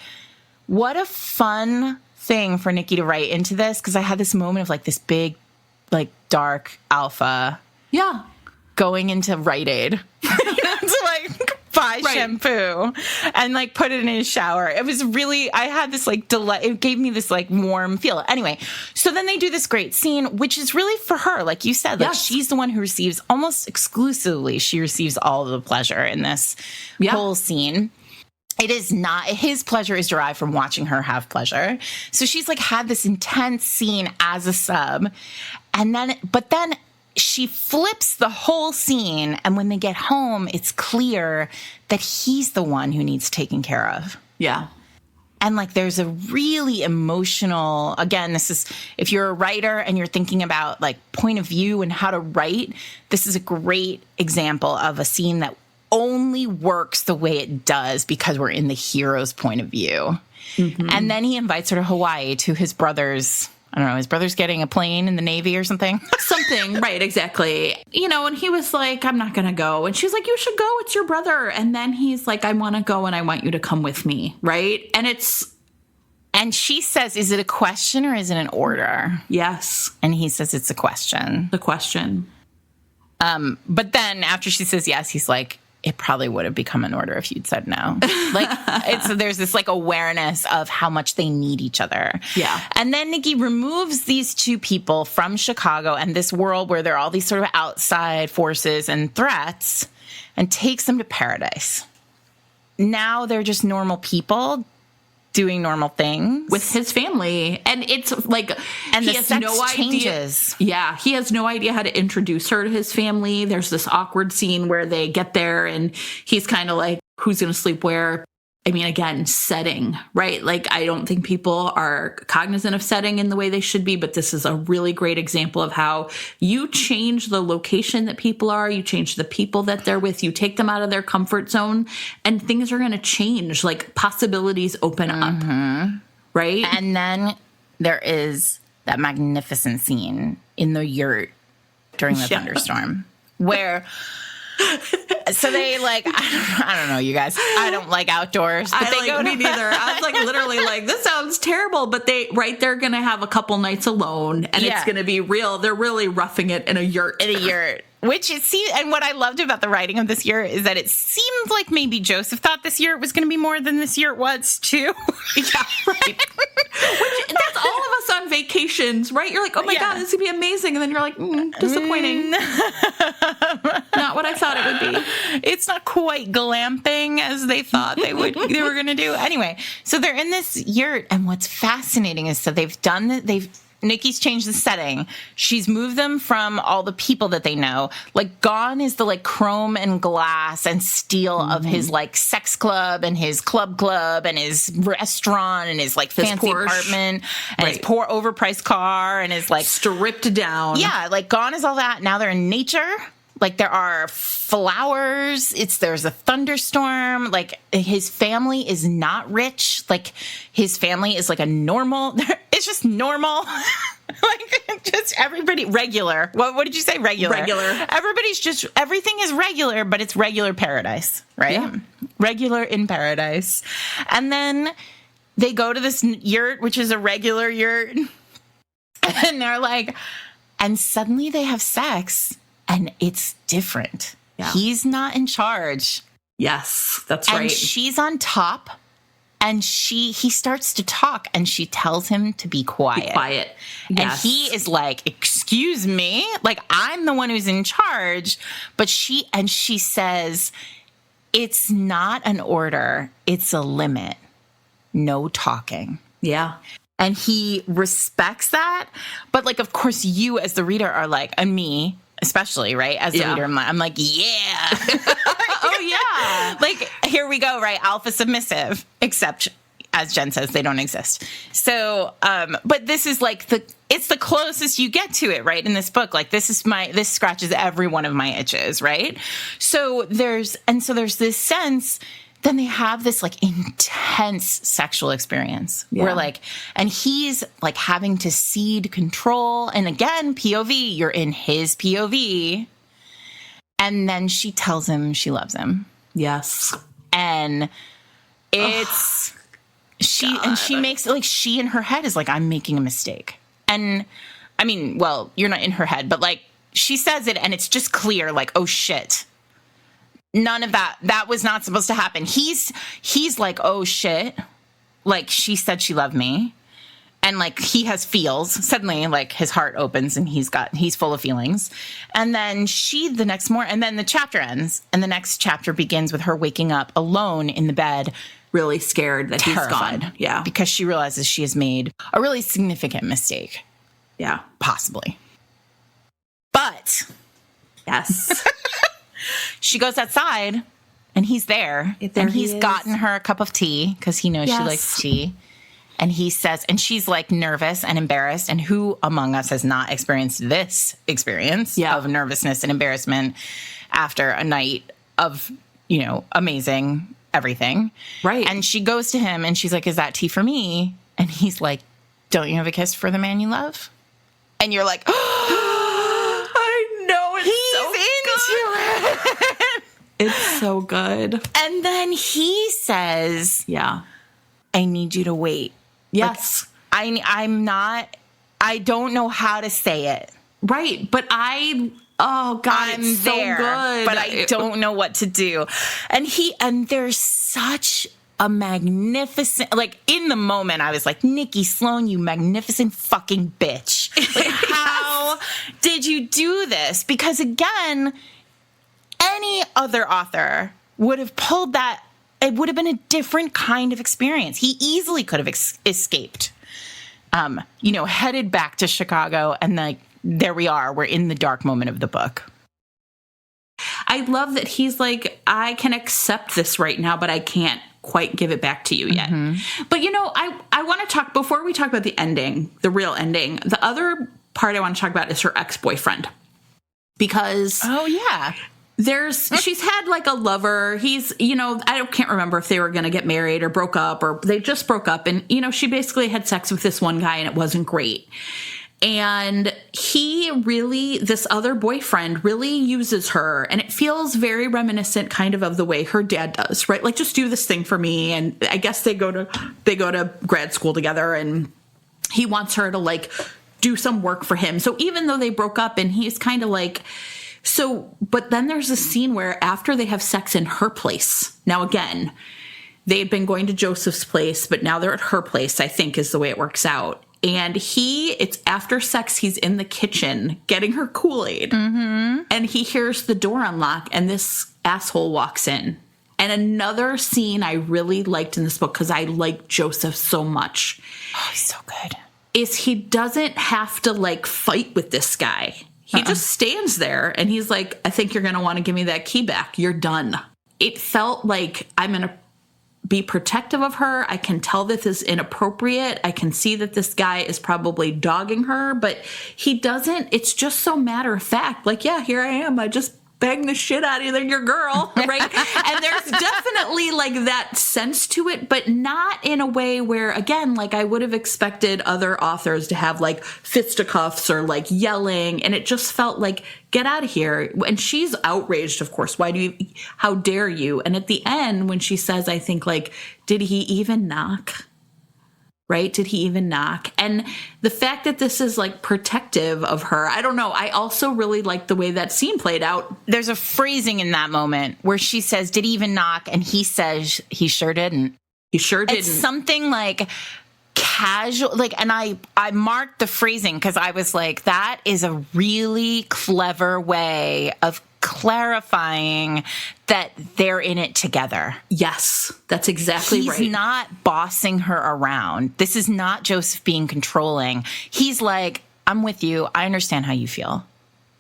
what a fun thing for Nikki to write into this, because I had this moment of like this big, like, dark alpha going into Rite Aid to like buy shampoo and like put it in his shower. It was really, I had this like delight. It gave me this like warm feel. Anyway, so then they do this great scene, which is really for her, like you said, like she's the one who receives, almost exclusively, she receives all of the pleasure in this whole scene. It is not, his pleasure is derived from watching her have pleasure. So she's like had this intense scene as a sub. But then she flips the whole scene. And when they get home, it's clear that he's the one who needs taken care of. Yeah. And like, there's a really emotional, again, this is, if you're a writer and you're thinking about like point of view and how to write, this is a great example of a scene that only works the way it does because we're in the hero's point of view. Mm-hmm. And then he invites her to Hawaii to his brother's, I don't know, his brother's getting a plane in the Navy or something. Something, right, exactly. You know, and he was like, I'm not going to go. And she's like, you should go, it's your brother. And then he's like, I want to go and I want you to come with me, right? And she says, is it a question or is it an order? Yes. And he says, it's a question. The question. But then after she says yes, he's like, it probably would have become an order if you'd said no. Like, there's this like awareness of how much they need each other. Yeah. And then Nikki removes these two people from Chicago and this world where there are all these sort of outside forces and threats, and takes them to paradise. Now they're just normal people doing normal things with his family. And it's like, and he the has sex no changes. Idea. Yeah. He has no idea how to introduce her to his family. There's this awkward scene where they get there and he's kind of like, who's going to sleep where? I mean, again, setting, right? Like, I don't think people are cognizant of setting in the way they should be, but this is a really great example of how you change the location that people are, you change the people that they're with, you take them out of their comfort zone, and things are going to change. Like, possibilities open up, right? And then there is that magnificent scene in the yurt during the thunderstorm where... So they like, I don't know, you guys. I don't like outdoors. But me neither. I was like, literally like, this sounds terrible. But they're going to have a couple nights alone, and it's going to be real. They're really roughing it in a yurt. Which it seems, and what I loved about the writing of this yurt is that it seemed like maybe Joseph thought this yurt was going to be more than this yurt was too. Yeah, right. Which, that's all of us on vacations, right? You're like, oh my God, this would be amazing. And then you're like, disappointing. Not what I thought it would be. It's not quite glamping as they thought they were going to do. Anyway, so they're in this yurt, and what's fascinating is that Nikki's changed the setting. She's moved them from all the people that they know. Like, gone is the like chrome and glass and steel of his like sex club and his club and his restaurant and his like fancy Porsche apartment and his poor overpriced car and his like stripped down. Yeah, like gone is all that. Now they're in nature. Like, there are flowers. There's a thunderstorm. Like, his family is not rich. Like, his family is like a normal. it's just normal. Like, just everybody regular. What did you say? Regular. Everybody's just, everything is regular, but it's regular paradise, right? Yeah. Regular in paradise. And then they go to this yurt, which is a regular yurt. And they're like, and suddenly they have sex and it's different. Yeah. He's not in charge. Yes, that's right. And she's on top. And he starts to talk, and she tells him to be quiet. Be quiet. Yes. And he is like, excuse me? Like, I'm the one who's in charge. But she says, it's not an order. It's a limit. No talking. Yeah. And he respects that. But, like, of course, you as the reader are like, and me especially, right? As the reader, I'm like, yeah. Oh, yeah. Like, here we go, right? Alpha submissive, except, as Jen says, they don't exist. So, but this is like it's the closest you get to it, right? In this book, like this scratches every one of my itches, right? So there's this sense, then they have this like intense sexual experience where like, and he's like having to cede control. And again, POV, you're in his POV. And then she tells him she loves him. Yes. And it's she makes like, she in her head is like, I'm making a mistake. And I mean, well, you're not in her head, but like she says it and it's just clear, like, oh shit. None of that was not supposed to happen. He's like, oh shit. Like she said she loved me. And like he has feels. Suddenly like his heart opens and he's full of feelings. And then and then the chapter ends. And the next chapter begins with her waking up alone in the bed. Really scared that terrified, he's gone. Yeah. Because she realizes she has made a really significant mistake. Yeah. Possibly. But. Yes. She goes outside and he's there. And he's gotten her a cup of tea because he knows she likes tea. And he says, and she's like nervous and embarrassed. And who among us has not experienced this experience of nervousness and embarrassment after a night of, amazing everything. Right. And she goes to him and she's like, is that tea for me? And he's like, don't you have a kiss for the man you love? And you're like, oh, I know it's he's into it. It's so good. And then he says, I need you to wait. Yes. Like, I don't know how to say it. Right. But oh God, I'm it's there, so good. But I don't know what to do. And there's such a magnificent, like in the moment I was like, Nikki Sloane, you magnificent fucking bitch. Like, how did you do this? Because again, any other author would have pulled that. It would have been a different kind of experience. He easily could have escaped, headed back to Chicago. And like, there we are. We're in the dark moment of the book. I love that he's like, I can accept this right now, but I can't quite give it back to you yet. Mm-hmm. But, I want to talk, before we talk about the ending, the real ending, the other part I want to talk about is her ex-boyfriend. Because... Oh, yeah. She's had like a lover. He's, I can't remember if they were going to get married or broke up or they just broke up. And, she basically had sex with this one guy and it wasn't great. And this other boyfriend really uses her. And it feels very reminiscent kind of the way her dad does, right? Like, just do this thing for me. And I guess they go to grad school together and he wants her to like do some work for him. So even though they broke up and he's kind of like, but then there's a scene where after they have sex in her place, now again, they had been going to Joseph's place, but now they're at her place, I think is the way it works out. And it's after sex, he's in the kitchen getting her Kool-Aid. Mm-hmm. And he hears the door unlock and this asshole walks in. And another scene I really liked in this book, because I like Joseph so much. Oh, he's so good. Is he doesn't have to like fight with this guy. He just stands there and he's like, I think you're going to want to give me that key back. You're done. It felt like I'm going to be protective of her. I can tell this is inappropriate. I can see that this guy is probably dogging her, but he doesn't. It's just so matter of fact. Like, yeah, here I am. I just bang the shit out of you, then you're girl, right? And there's definitely like that sense to it, but not in a way where, again, like I would have expected other authors to have like fisticuffs or like yelling, and it just felt like, get out of here. And she's outraged, of course. How dare you? And at the end, when she says, I think like, did he even knock? Right? Did he even knock? And the fact that this is like protective of her, I don't know. I also really like the way that scene played out. There's a phrasing in that moment where she says, did he even knock? And he says, he sure didn't. He sure didn't. It's something like casual, like, and I marked the phrasing because I was like, that is a really clever way of clarifying that they're in it together. Yes, that's exactly right. He's not bossing her around. This is not Joseph being controlling. He's like, I'm with you. I understand how you feel.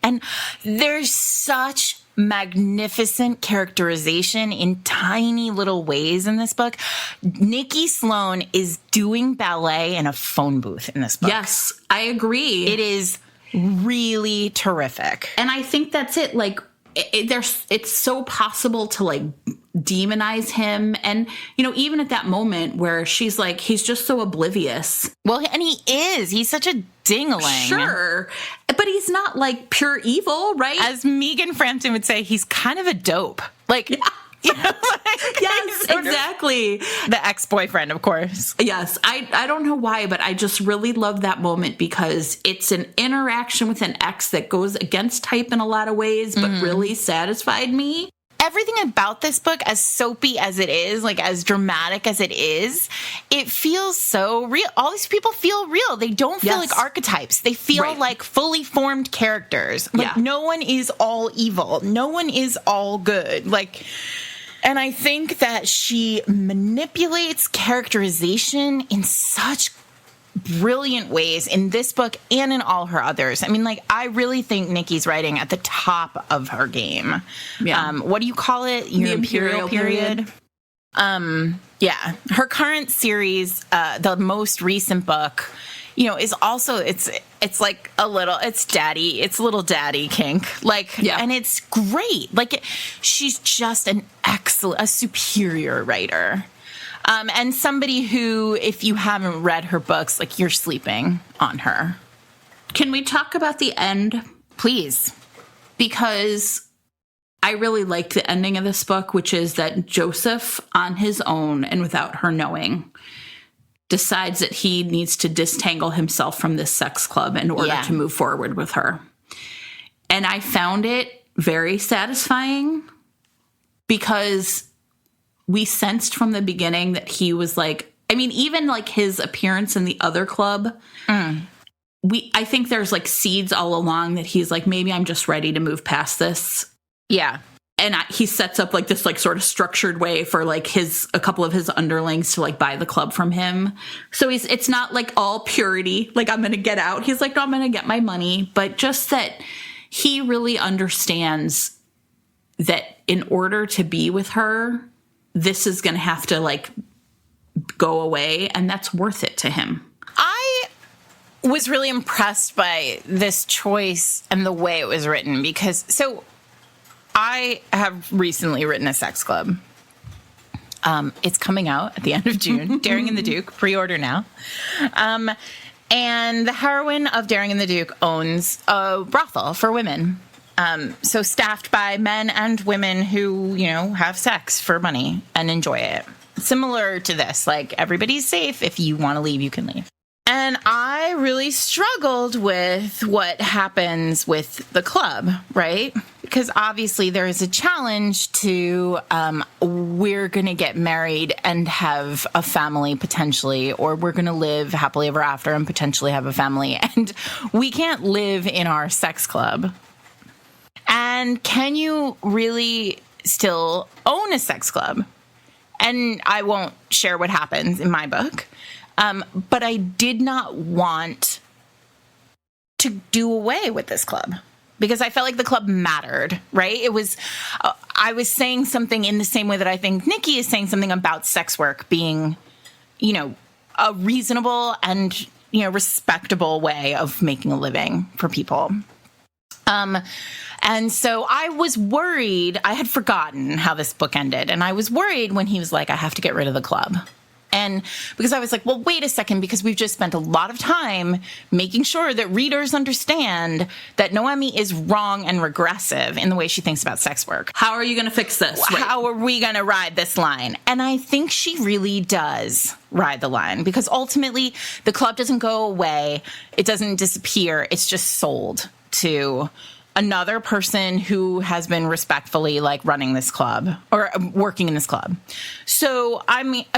And there's such magnificent characterization in tiny little ways in this book. Nikki Sloane is doing ballet in a phone booth in this book. Yes, I agree. It is really terrific. And I think that's it. Like, it's so possible to like demonize him. And, you know, even at that moment where she's like, he's just so oblivious. Well, and he is. He's such a ding-a-ling. Sure. But he's not like pure evil, right? As Megan Frampton would say, he's kind of a dope. Like, yeah. You know, like, yes, exactly. The ex-boyfriend, of course. Yes. I don't know why, but I just really love that moment because it's an interaction with an ex that goes against type in a lot of ways, but really satisfied me. Everything about this book, as soapy as it is, like as dramatic as it is, it feels so real. All these people feel real. They don't feel like archetypes. They feel like fully formed characters. Like no one is all evil. No one is all good. Like, and I think that she manipulates characterization in such brilliant ways in this book and in all her others. I mean, like, I really think Nikki's writing at the top of her game. Yeah. What do you call it? The Imperial period. Yeah. Her current series, the most recent book, you know, is also, it's like it's little daddy kink. Like, and it's great. Like, she's just a superior writer. And somebody who, if you haven't read her books, like, you're sleeping on her. Can we talk about the end? Please. Because I really like the ending of this book, which is that Joseph, on his own and without her knowing, decides that he needs to disentangle himself from this sex club in order to move forward with her. And I found it very satisfying because we sensed from the beginning that he was like, I mean, even like his appearance in the other club, I think there's like seeds all along that he's like, maybe I'm just ready to move past this. Yeah. And he sets up like this like sort of structured way for like a couple of his underlings to like buy the club from him. So it's not like all purity, like I'm going to get out. He's like, no, I'm going to get my money. But just that he really understands that in order to be with her, this is going to have to like go away. And that's worth it to him. I was really impressed by this choice and the way it was written because I have recently written a sex club. It's coming out at the end of June. Daring and the Duke, pre-order now. And the heroine of Daring and the Duke owns a brothel for women. So staffed by men and women who, you know, have sex for money and enjoy it. Similar to this, like, everybody's safe. If you want to leave, you can leave. And I really struggled with what happens with the club, right? Because obviously there is a challenge to we're going to get married and have a family potentially, or we're going to live happily ever after and potentially have a family. And we can't live in our sex club. And can you really still own a sex club? And I won't share what happens in my book. But I did not want to do away with this club because I felt like the club mattered, right? It was, I was saying something in the same way that I think Nikki is saying something about sex work being, you know, a reasonable and, you know, respectable way of making a living for people. And so I was worried. I had forgotten how this book ended. And I was worried when he was like, I have to get rid of the club. And because I was like, well, wait a second, because we've just spent a lot of time making sure that readers understand that Noemi is wrong and regressive in the way she thinks about sex work. How are you going to fix this? How are we going to ride this line? And I think she really does ride the line, because ultimately the club doesn't go away. It doesn't disappear. It's just sold to another person who has been respectfully like running this club or working in this club. So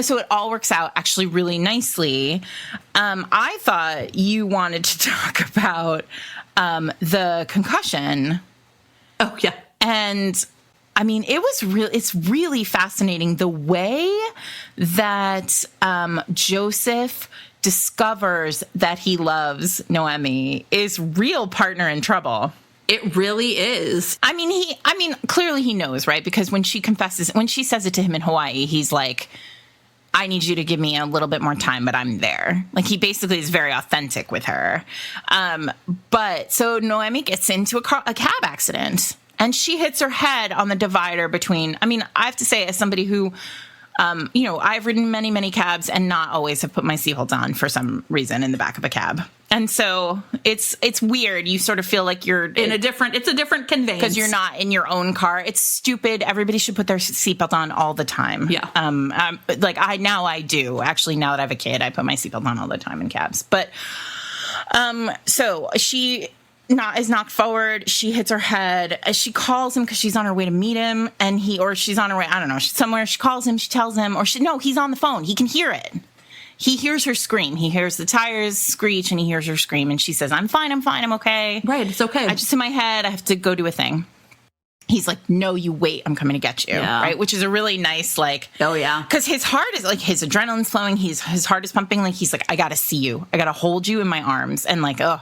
so it all works out actually really nicely. I thought you wanted to talk about the concussion. Oh yeah. And I mean, it's really fascinating the way that Joseph discovers that he loves Noemi is real partner in trouble. It really is. I mean, clearly he knows, right? Because when she says it to him in Hawaii, he's like, I need you to give me a little bit more time, but I'm there. Like, he basically is very authentic with her. But so Noemi gets into a cab accident, and she hits her head on the divider between, I have to say, as somebody who, I've ridden many, many cabs and not always have put my seatbelt on for some reason in the back of a cab. And so it's weird. You sort of feel like you're it's a different conveyance. Because you're not in your own car. It's stupid. Everybody should put their seatbelt on all the time. Yeah. I do. Actually, now that I have a kid, I put my seatbelt on all the time in cabs. But so she is knocked forward. She hits her head. She calls him because she's on her way to meet him, or she's on her way, I don't know, somewhere. She calls him, she tells him, he's on the phone. He can hear it. He hears her scream. He hears the tires screech, and he hears her scream, and she says, I'm fine, I'm okay. Right, it's okay. I just in my head, I have to go do a thing. He's like, no, you wait, I'm coming to get you, right? Which is a really nice, like... Oh, yeah. Because his heart is, like, his adrenaline's flowing, his heart is pumping, like, he's like, I gotta see you. I gotta hold you in my arms, and like, oh.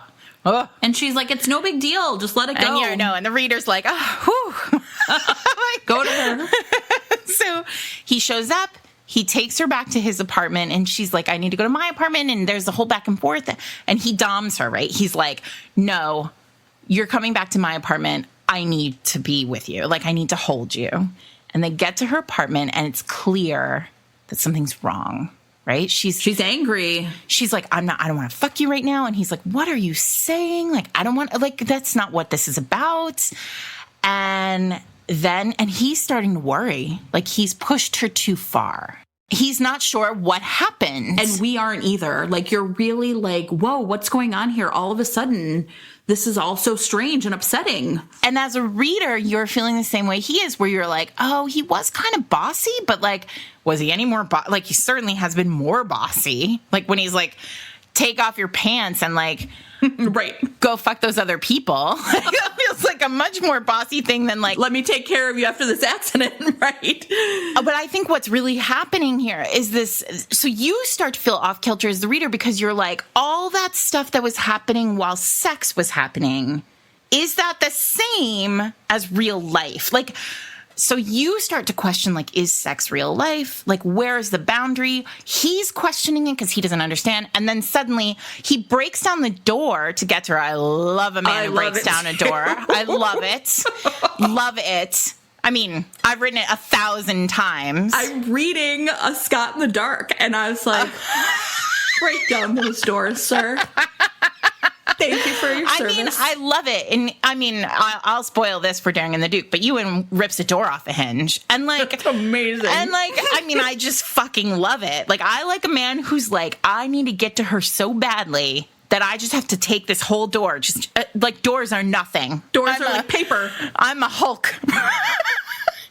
And she's like, it's no big deal, just let it go. And the reader's like, whew. Go to her. So he shows up. He takes her back to his apartment, and she's like, I need to go to my apartment. And there's a whole back and forth. And he doms her, right? He's like, no, you're coming back to my apartment. I need to be with you. Like, I need to hold you. And they get to her apartment, and it's clear that something's wrong, right? She's angry. She's like, I don't want to fuck you right now. And he's like, what are you saying? Like, I don't want, like, that's not what this is about. And he's starting to worry. Like, he's pushed her too far. He's not sure what happened. And we aren't either. Like, you're really like, whoa, what's going on here? All of a sudden, this is all so strange and upsetting. And as a reader, you're feeling the same way he is, where you're like, oh, he was kind of bossy, but like, was he any more like, he certainly has been more bossy. Like, when he's like, take off your pants and like, right, go fuck those other people. That feels like a much more bossy thing than like, let me take care of you after this accident, right? But I think what's really happening here is this. So you start to feel off kilter as the reader, because you're like, all that stuff that was happening while sex was happening, is that the same as real life? Like, so you start to question, like, is sex real life? Like, where is the boundary? He's questioning it because he doesn't understand. And then suddenly he breaks down the door to get to her. I love a man who breaks down a door. I love it. Love it. I mean, I've written it 1,000 times. I'm reading A Scott in the Dark, and I was like, break down those doors, sir. Thank you for your service. I mean, I love it. And I mean, I'll spoil this for Daring and the Duke, but Ewan rips a door off a hinge. And like, that's amazing. And like, I mean, I just fucking love it. Like, I like a man who's like, I need to get to her so badly that I just have to take this whole door. Just like, doors are nothing. Doors are like paper. I'm a Hulk.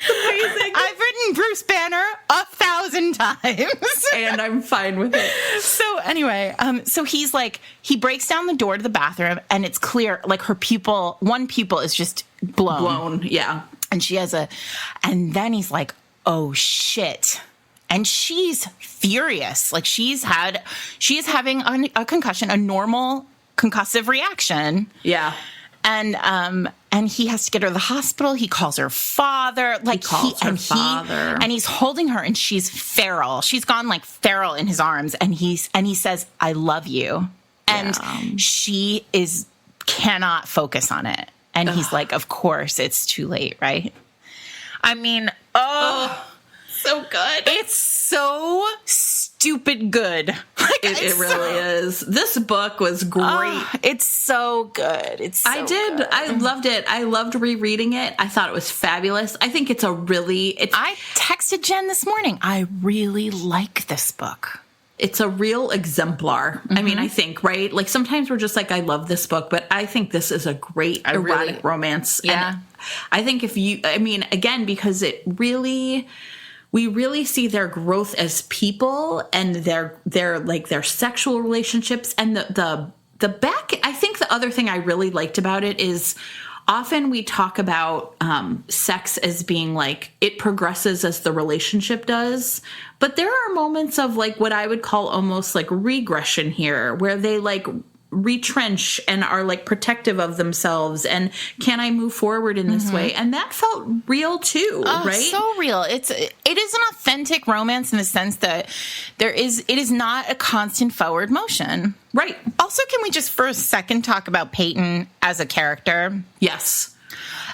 Amazing. I've written Bruce Banner 1,000 times. And I'm fine with it. So anyway, so he's like, he breaks down the door to the bathroom, and it's clear, like, one pupil is just blown. Yeah. And and then he's like, oh shit. And she's furious. Like, she is having a concussion, a normal concussive reaction. Yeah. And he has to get her to the hospital. He calls her father. Like, and he's holding her, and she's feral. She's gone like feral in his arms. And he says, I love you. And she cannot focus on it. And he's like, of course, it's too late, right? I mean, so good. It's so stupid good. Like, It really is. This book was great. It's so good. Good. I loved it. I loved rereading it. I thought it was fabulous. I think it's I texted Jen this morning. I really like this book. It's a real exemplar. I mean, I think, right? Like sometimes we're just like, I love this book, but I think this is a great erotic romance. Yeah. And I think again, because we really see their growth as people and their sexual relationships and the back. I think the other thing I really liked about it is often we talk about sex as being like it progresses as the relationship does, but there are moments of like what I would call almost like regression here, where they like retrench and are like protective of themselves and can I move forward in this way, and that felt real too, right? So real. It is an authentic romance in the sense that it is not a constant forward motion, right? Also, can we just for a second talk about Peyton as a character? Yes.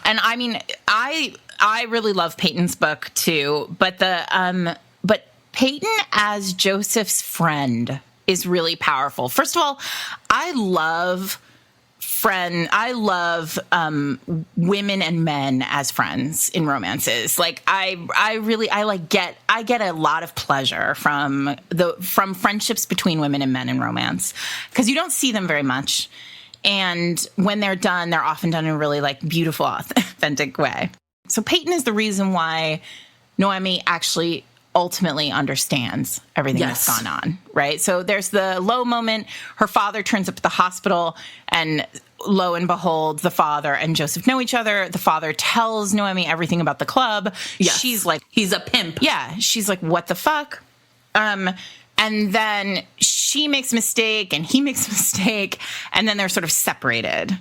And I mean, I really love Peyton's book too, but but Peyton as Joseph's friend is really powerful. First of all, I love women and men as friends in romances. Like I get a lot of pleasure from friendships between women and men in romance, because you don't see them very much. And when they're done, they're often done in a really like beautiful, authentic way. So Peyton is the reason why Noemi actually ultimately understands everything that's gone on, right? So there's the low moment. Her father turns up at the hospital, and lo and behold, the father and Joseph know each other. The father tells Noemi everything about the club. Yes. She's like, he's a pimp. Yeah. She's like, what the fuck? And then she makes a mistake and he makes a mistake, and then they're sort of separated.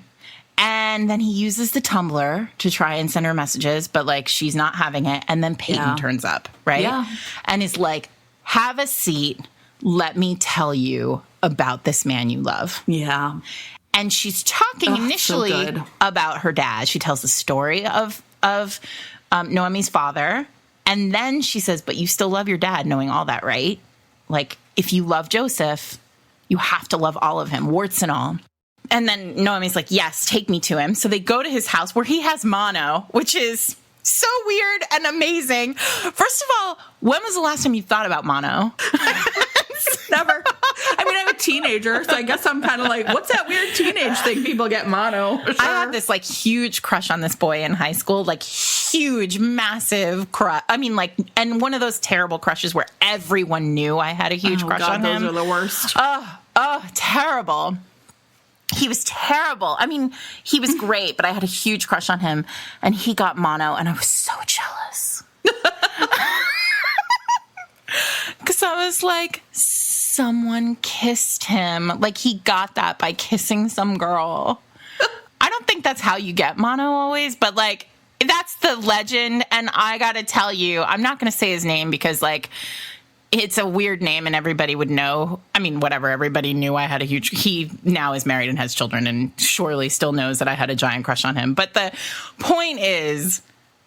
And then he uses the Tumblr to try and send her messages, but like she's not having it. And then Peyton turns up, right? Yeah. And is like, have a seat. Let me tell you about this man you love. Yeah. And she's talking initially about her dad. She tells the story of Noemi's father. And then she says, but you still love your dad, knowing all that, right? Like, if you love Joseph, you have to love all of him, warts and all. And then Noemi's like, yes, take me to him. So they go to his house where he has mono, which is so weird and amazing. First of all, when was the last time you thought about mono? Never. I mean, I'm a teenager, so I guess I'm kind of like, what's that weird teenage thing people get mono? Sure. I had this like huge crush on this boy in high school, like huge, massive crush. I mean, like, and one of those terrible crushes where everyone knew I had a huge crush on him. Those are the worst. Oh, terrible. He was terrible. I mean, he was great, but I had a huge crush on him, and he got mono, and I was so jealous. Because I was like, someone kissed him. Like, he got that by kissing some girl. I don't think that's how you get mono always, but, like, that's the legend, and I gotta tell you, I'm not gonna say his name because, like, it's a weird name and everybody would know. I mean, whatever. Everybody knew I had he now is married and has children and surely still knows that I had a giant crush on him. But the point is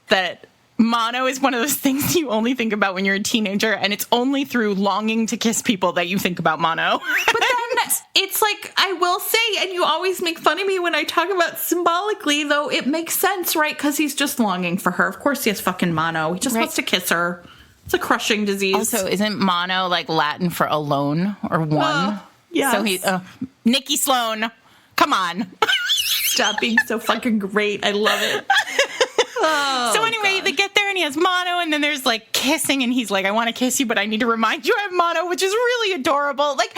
that mono is one of those things you only think about when you're a teenager, and it's only through longing to kiss people that you think about mono. But then it's like, I will say, and you always make fun of me when I talk about symbolically, though it makes sense, right? Because he's just longing for her. Of course he has fucking mono. He just wants to kiss her. It's a crushing disease. Also, isn't mono like Latin for alone or one? Yeah. So Nikki Sloane, come on. Stop being so fucking great. I love it. So anyway, they get there and he has mono, and then there's like kissing, and he's like, I want to kiss you, but I need to remind you I have mono, which is really adorable. Like,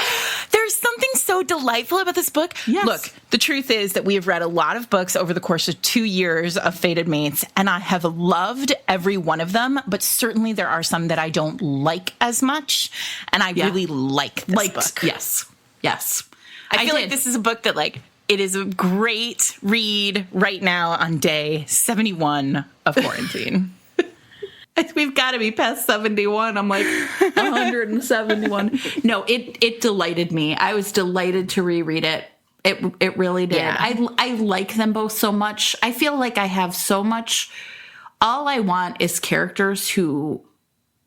there's something so delightful about this book. Yes. Look, the truth is that we have read a lot of books over the course of 2 years of Fated Mates, and I have loved every one of them, but certainly there are some that I don't like as much, and I really like this book. Yes. I feel like this is a book that, like, it is a great read right now on day 71 of quarantine. We've got to be past 71. I'm like 171. No, it delighted me. I was delighted to reread it. It really did. Yeah. I like them both so much. I feel like I have so much. All I want is characters who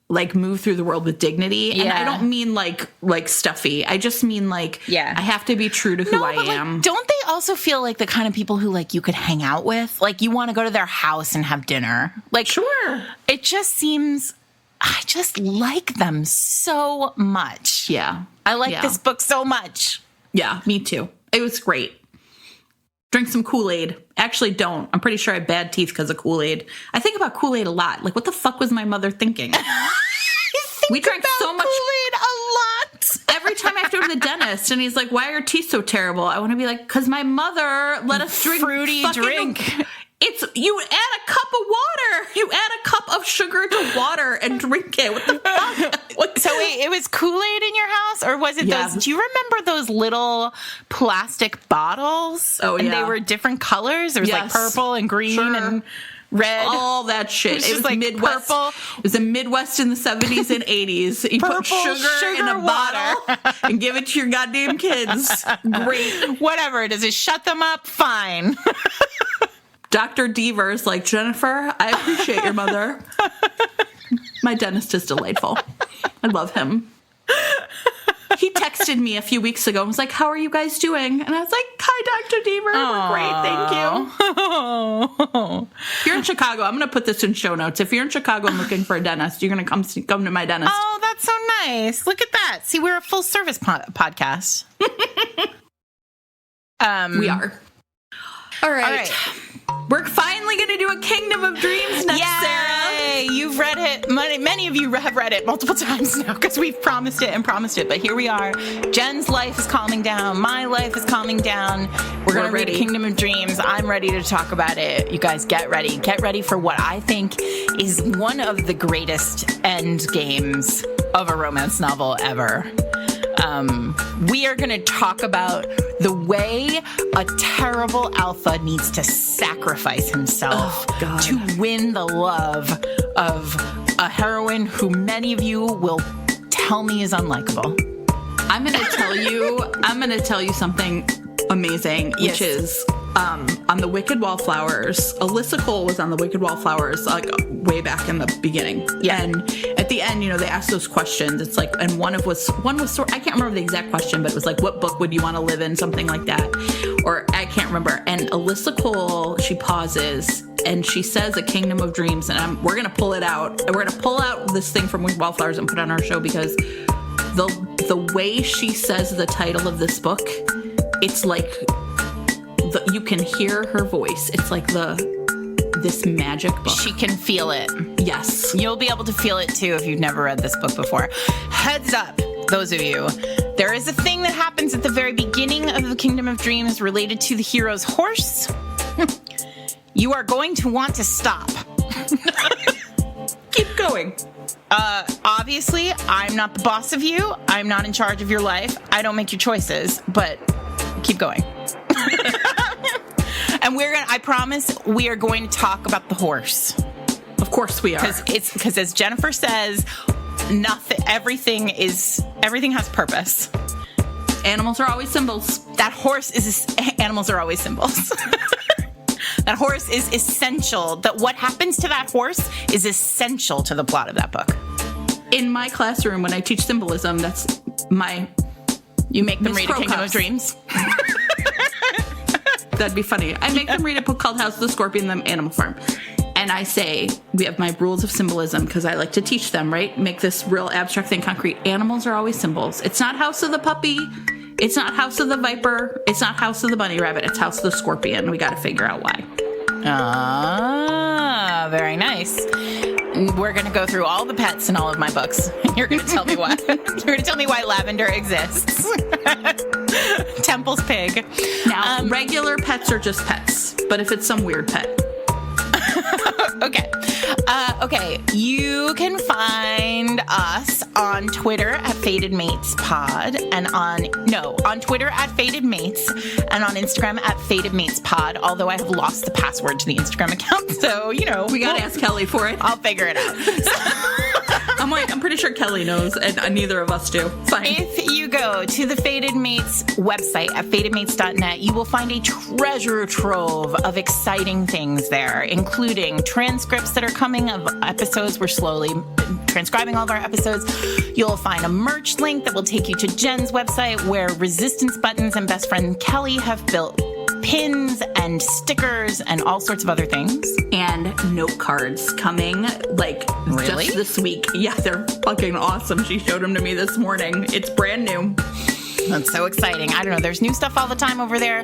like move through the world with dignity. And I don't mean like stuffy. I just mean like, I have to be true to who I am. Like, don't they also feel like the kind of people who like you could hang out with? Like you want to go to their house and have dinner. Like, sure. It just seems, I just like them so much. Yeah. I like this book so much. Yeah, me too. It was great. Drink some Kool-Aid. Actually, don't. I'm pretty sure I have bad teeth because of Kool-Aid. I think about Kool-Aid a lot. Like, what the fuck was my mother thinking? We drank so much Kool-Aid a lot. Every time I have to go to the dentist, and he's like, "Why are your teeth so terrible?" I want to be like, "Because my mother let us drink fruity drink." It's you add a cup of water. You add a cup of sugar to water and drink it. What the fuck? So wait, it was Kool-Aid in your house, or was it those? Do you remember those little plastic bottles? Oh, and they were different colors. There was like purple and green and red, all that shit. It was like Midwest. Purple. It was the Midwest in the 70s and 80s. You put sugar in a bottle and give it to your goddamn kids. Great. Whatever it is, just shut them up. Fine. Dr. Deaver's like, Jennifer, I appreciate your mother. My dentist is delightful. I love him. He texted me a few weeks ago and was like, "How are you guys doing?" And I was like, "Hi, Dr. Deaver. We're great. Thank you." If you're in Chicago, I'm going to put this in show notes. If you're in Chicago and looking for a dentist, you're going to come to my dentist. Oh, that's so nice. Look at that. See, we're a full service podcast. We are. All right. We're finally going to do a Kingdom of Dreams next, Sarah. You've read it. Many of you have read it multiple times now because we've promised it. But here we are. Jen's life is calming down. My life is calming down. We're going to read Kingdom of Dreams. I'm ready to talk about it. You guys get ready. Get ready for what I think is one of the greatest end games of a romance novel ever. We are going to talk about the way a terrible alpha needs to sacrifice himself to win the love of a heroine who many of you will tell me is unlikable. I'm going to tell you something amazing, which is on the Wicked Wallflowers. Alyssa Cole was on the Wicked Wallflowers like way back in the beginning. Yeah. And at the end, they asked those questions. It's like, and one was I can't remember the exact question, but it was like, what book would you want to live in? Something like that. Or I can't remember. And Alyssa Cole, she pauses and she says A Kingdom of Dreams. And we're going to pull it out. We're going to pull out this thing from Wicked Wallflowers and put it on our show because the way she says the title of this book, it's like you can hear her voice. It's like this magic book. She can feel it. Yes. You'll be able to feel it too if you've never read this book before. Heads up, those of you. There is a thing that happens at the very beginning of The Kingdom of Dreams related to the hero's horse. You are going to want to stop. Keep going. Obviously, I'm not the boss of you. I'm not in charge of your life. I don't make your choices, but keep going. And I promise, we are going to talk about the horse. Of course we are. Because as Jennifer says, everything has purpose. Animals are always symbols. Animals are always symbols. That horse is essential. That what happens to that horse is essential to the plot of that book. In my classroom, when I teach symbolism, that's you make them read A Kingdom of Dreams. That'd be funny. I make them read a book called House of the Scorpion, the Animal Farm. And I say, we have my rules of symbolism because I like to teach them, right? Make this real abstract thing concrete. Animals are always symbols. It's not House of the Puppy. It's not House of the Viper. It's not House of the Bunny Rabbit. It's House of the Scorpion. We got to figure out why. Ah, very nice. We're going to go through all the pets in all of my books. You're going to tell me why. You're going to tell me why lavender exists. Temple's pig. Now, regular pets are just pets, but if it's some weird pet. Okay. Okay. You can find us on Twitter at Fated Mates Pod and on Twitter at Fated Mates and on Instagram at Fated Mates Pod, although I have lost the password to the Instagram account. So, we got to ask Kelly for it. I'll figure it out. I'm pretty sure Kelly knows and neither of us do. Fine. If you go go to the Fated Mates website at fatedmates.net, you will find a treasure trove of exciting things there, including transcripts that are coming of episodes. We're slowly transcribing all of our episodes. You'll find a merch link that will take you to Jen's website, where Resistance Buttons and best friend Kelly have built pins and stickers and all sorts of other things. And note cards coming, like, Really? just this week. Yeah, they're fucking awesome. She showed them to me this morning. It's brand new. That's so exciting. I don't know. There's new stuff all the time over there.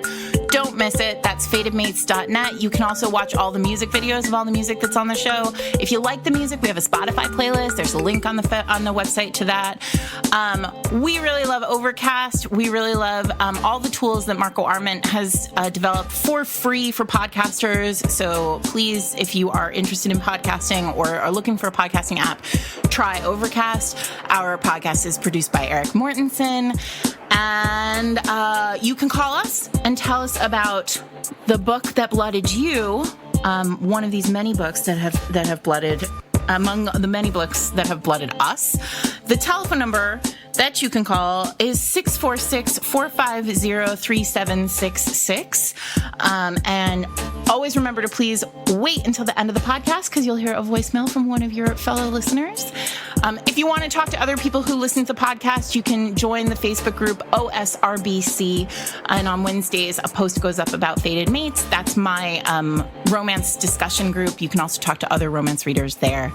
Don't miss it. That's fatedmates.net. You can also watch all the music videos of all the music that's on the show. If you like the music, we have a Spotify playlist. There's a link on the website to that. We really love Overcast. We really love all the tools that Marco Arment has developed for free for podcasters. So please, if you are interested in podcasting or are looking for a podcasting app, try Overcast. Our podcast is produced by Eric Mortensen. And you can call us and tell us about the book that blooded you, one of these many books that have blooded, among the many books that have blooded us. The telephone number that you can call is 646-450-3766. And always remember to please wait until the end of the podcast, because you'll hear a voicemail from one of your fellow listeners. If you want to talk to other people who listen to the podcast, you can join the Facebook group OSRBC. And on Wednesdays, a post goes up about Fated Mates. That's my romance discussion group. You can also talk to other romance readers there.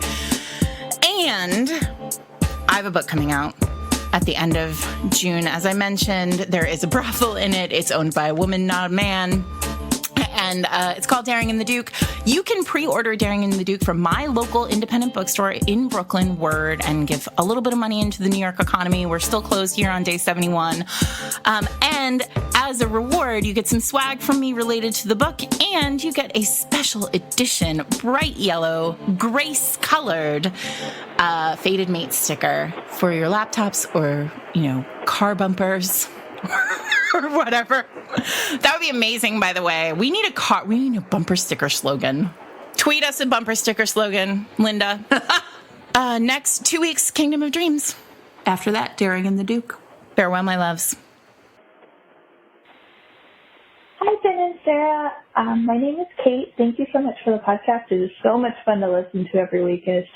And I have a book coming out at the end of June. As I mentioned, there is a brothel in it. It's owned by a woman, not a man. And it's called Daring and the Duke. You can pre-order Daring and the Duke from my local independent bookstore in Brooklyn, Word, and give a little bit of money into the New York economy. We're still closed here on day 71. And as a reward, you get some swag from me related to the book, and you get a special edition, bright yellow, grace-colored Fated Mate sticker for your laptops or, car bumpers. Or whatever. That would be amazing, by the way. We need a bumper sticker slogan. Tweet us a bumper sticker slogan, Linda. Next 2 weeks, Kingdom of Dreams. After that, Daring and the Duke. Farewell, my loves. Hi, Ben and Sarah. My name is Kate. Thank you so much for the podcast. It is so much fun to listen to every week, and it's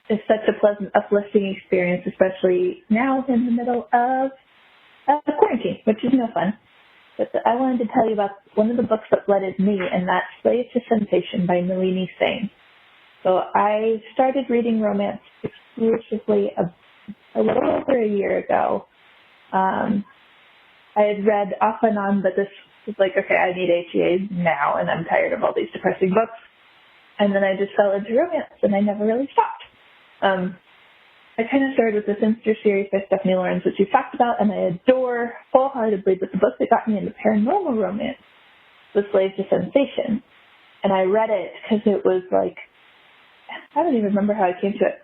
it's such a pleasant, uplifting experience, especially now in the middle of quarantine, which is no fun. But I wanted to tell you about one of the books that blooded me, and that's Slave to Sensation by Nalini Singh. So I started reading romance exclusively a little over a year ago. I had read off and on, but this was like, okay, I need HEA now, and I'm tired of all these depressing books. And then I just fell into romance, and I never really stopped. I kind of started with the Finster series by Stephanie Lawrence, which you talked about, and I adore wholeheartedly, but the book that got me into paranormal romance was Slave to Sensation. And I read it because it was like, I don't even remember how I came to it,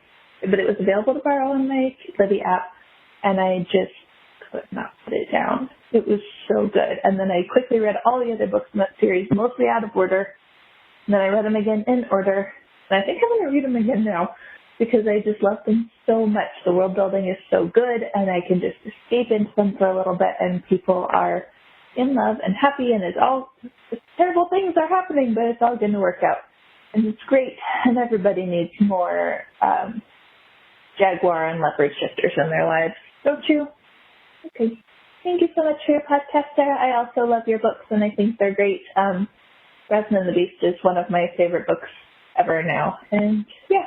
but it was available to borrow on my Libby app, and I just could not put it down. It was so good. And then I quickly read all the other books in that series, mostly out of order. And then I read them again in order. And I think I'm going to read them again now because I just love them so much. The world building is so good, and I can just escape into them for a little bit, and people are in love and happy, and terrible things are happening, but it's all going to work out. And it's great, and everybody needs more jaguar and leopard shifters in their lives. Don't you? Okay. Thank you so much for your podcast, Sarah. I also love your books, and I think they're great. Resin and the Beast is one of my favorite books ever now. And, yeah,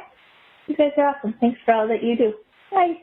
you guys are awesome. Thanks for all that you do. Bye.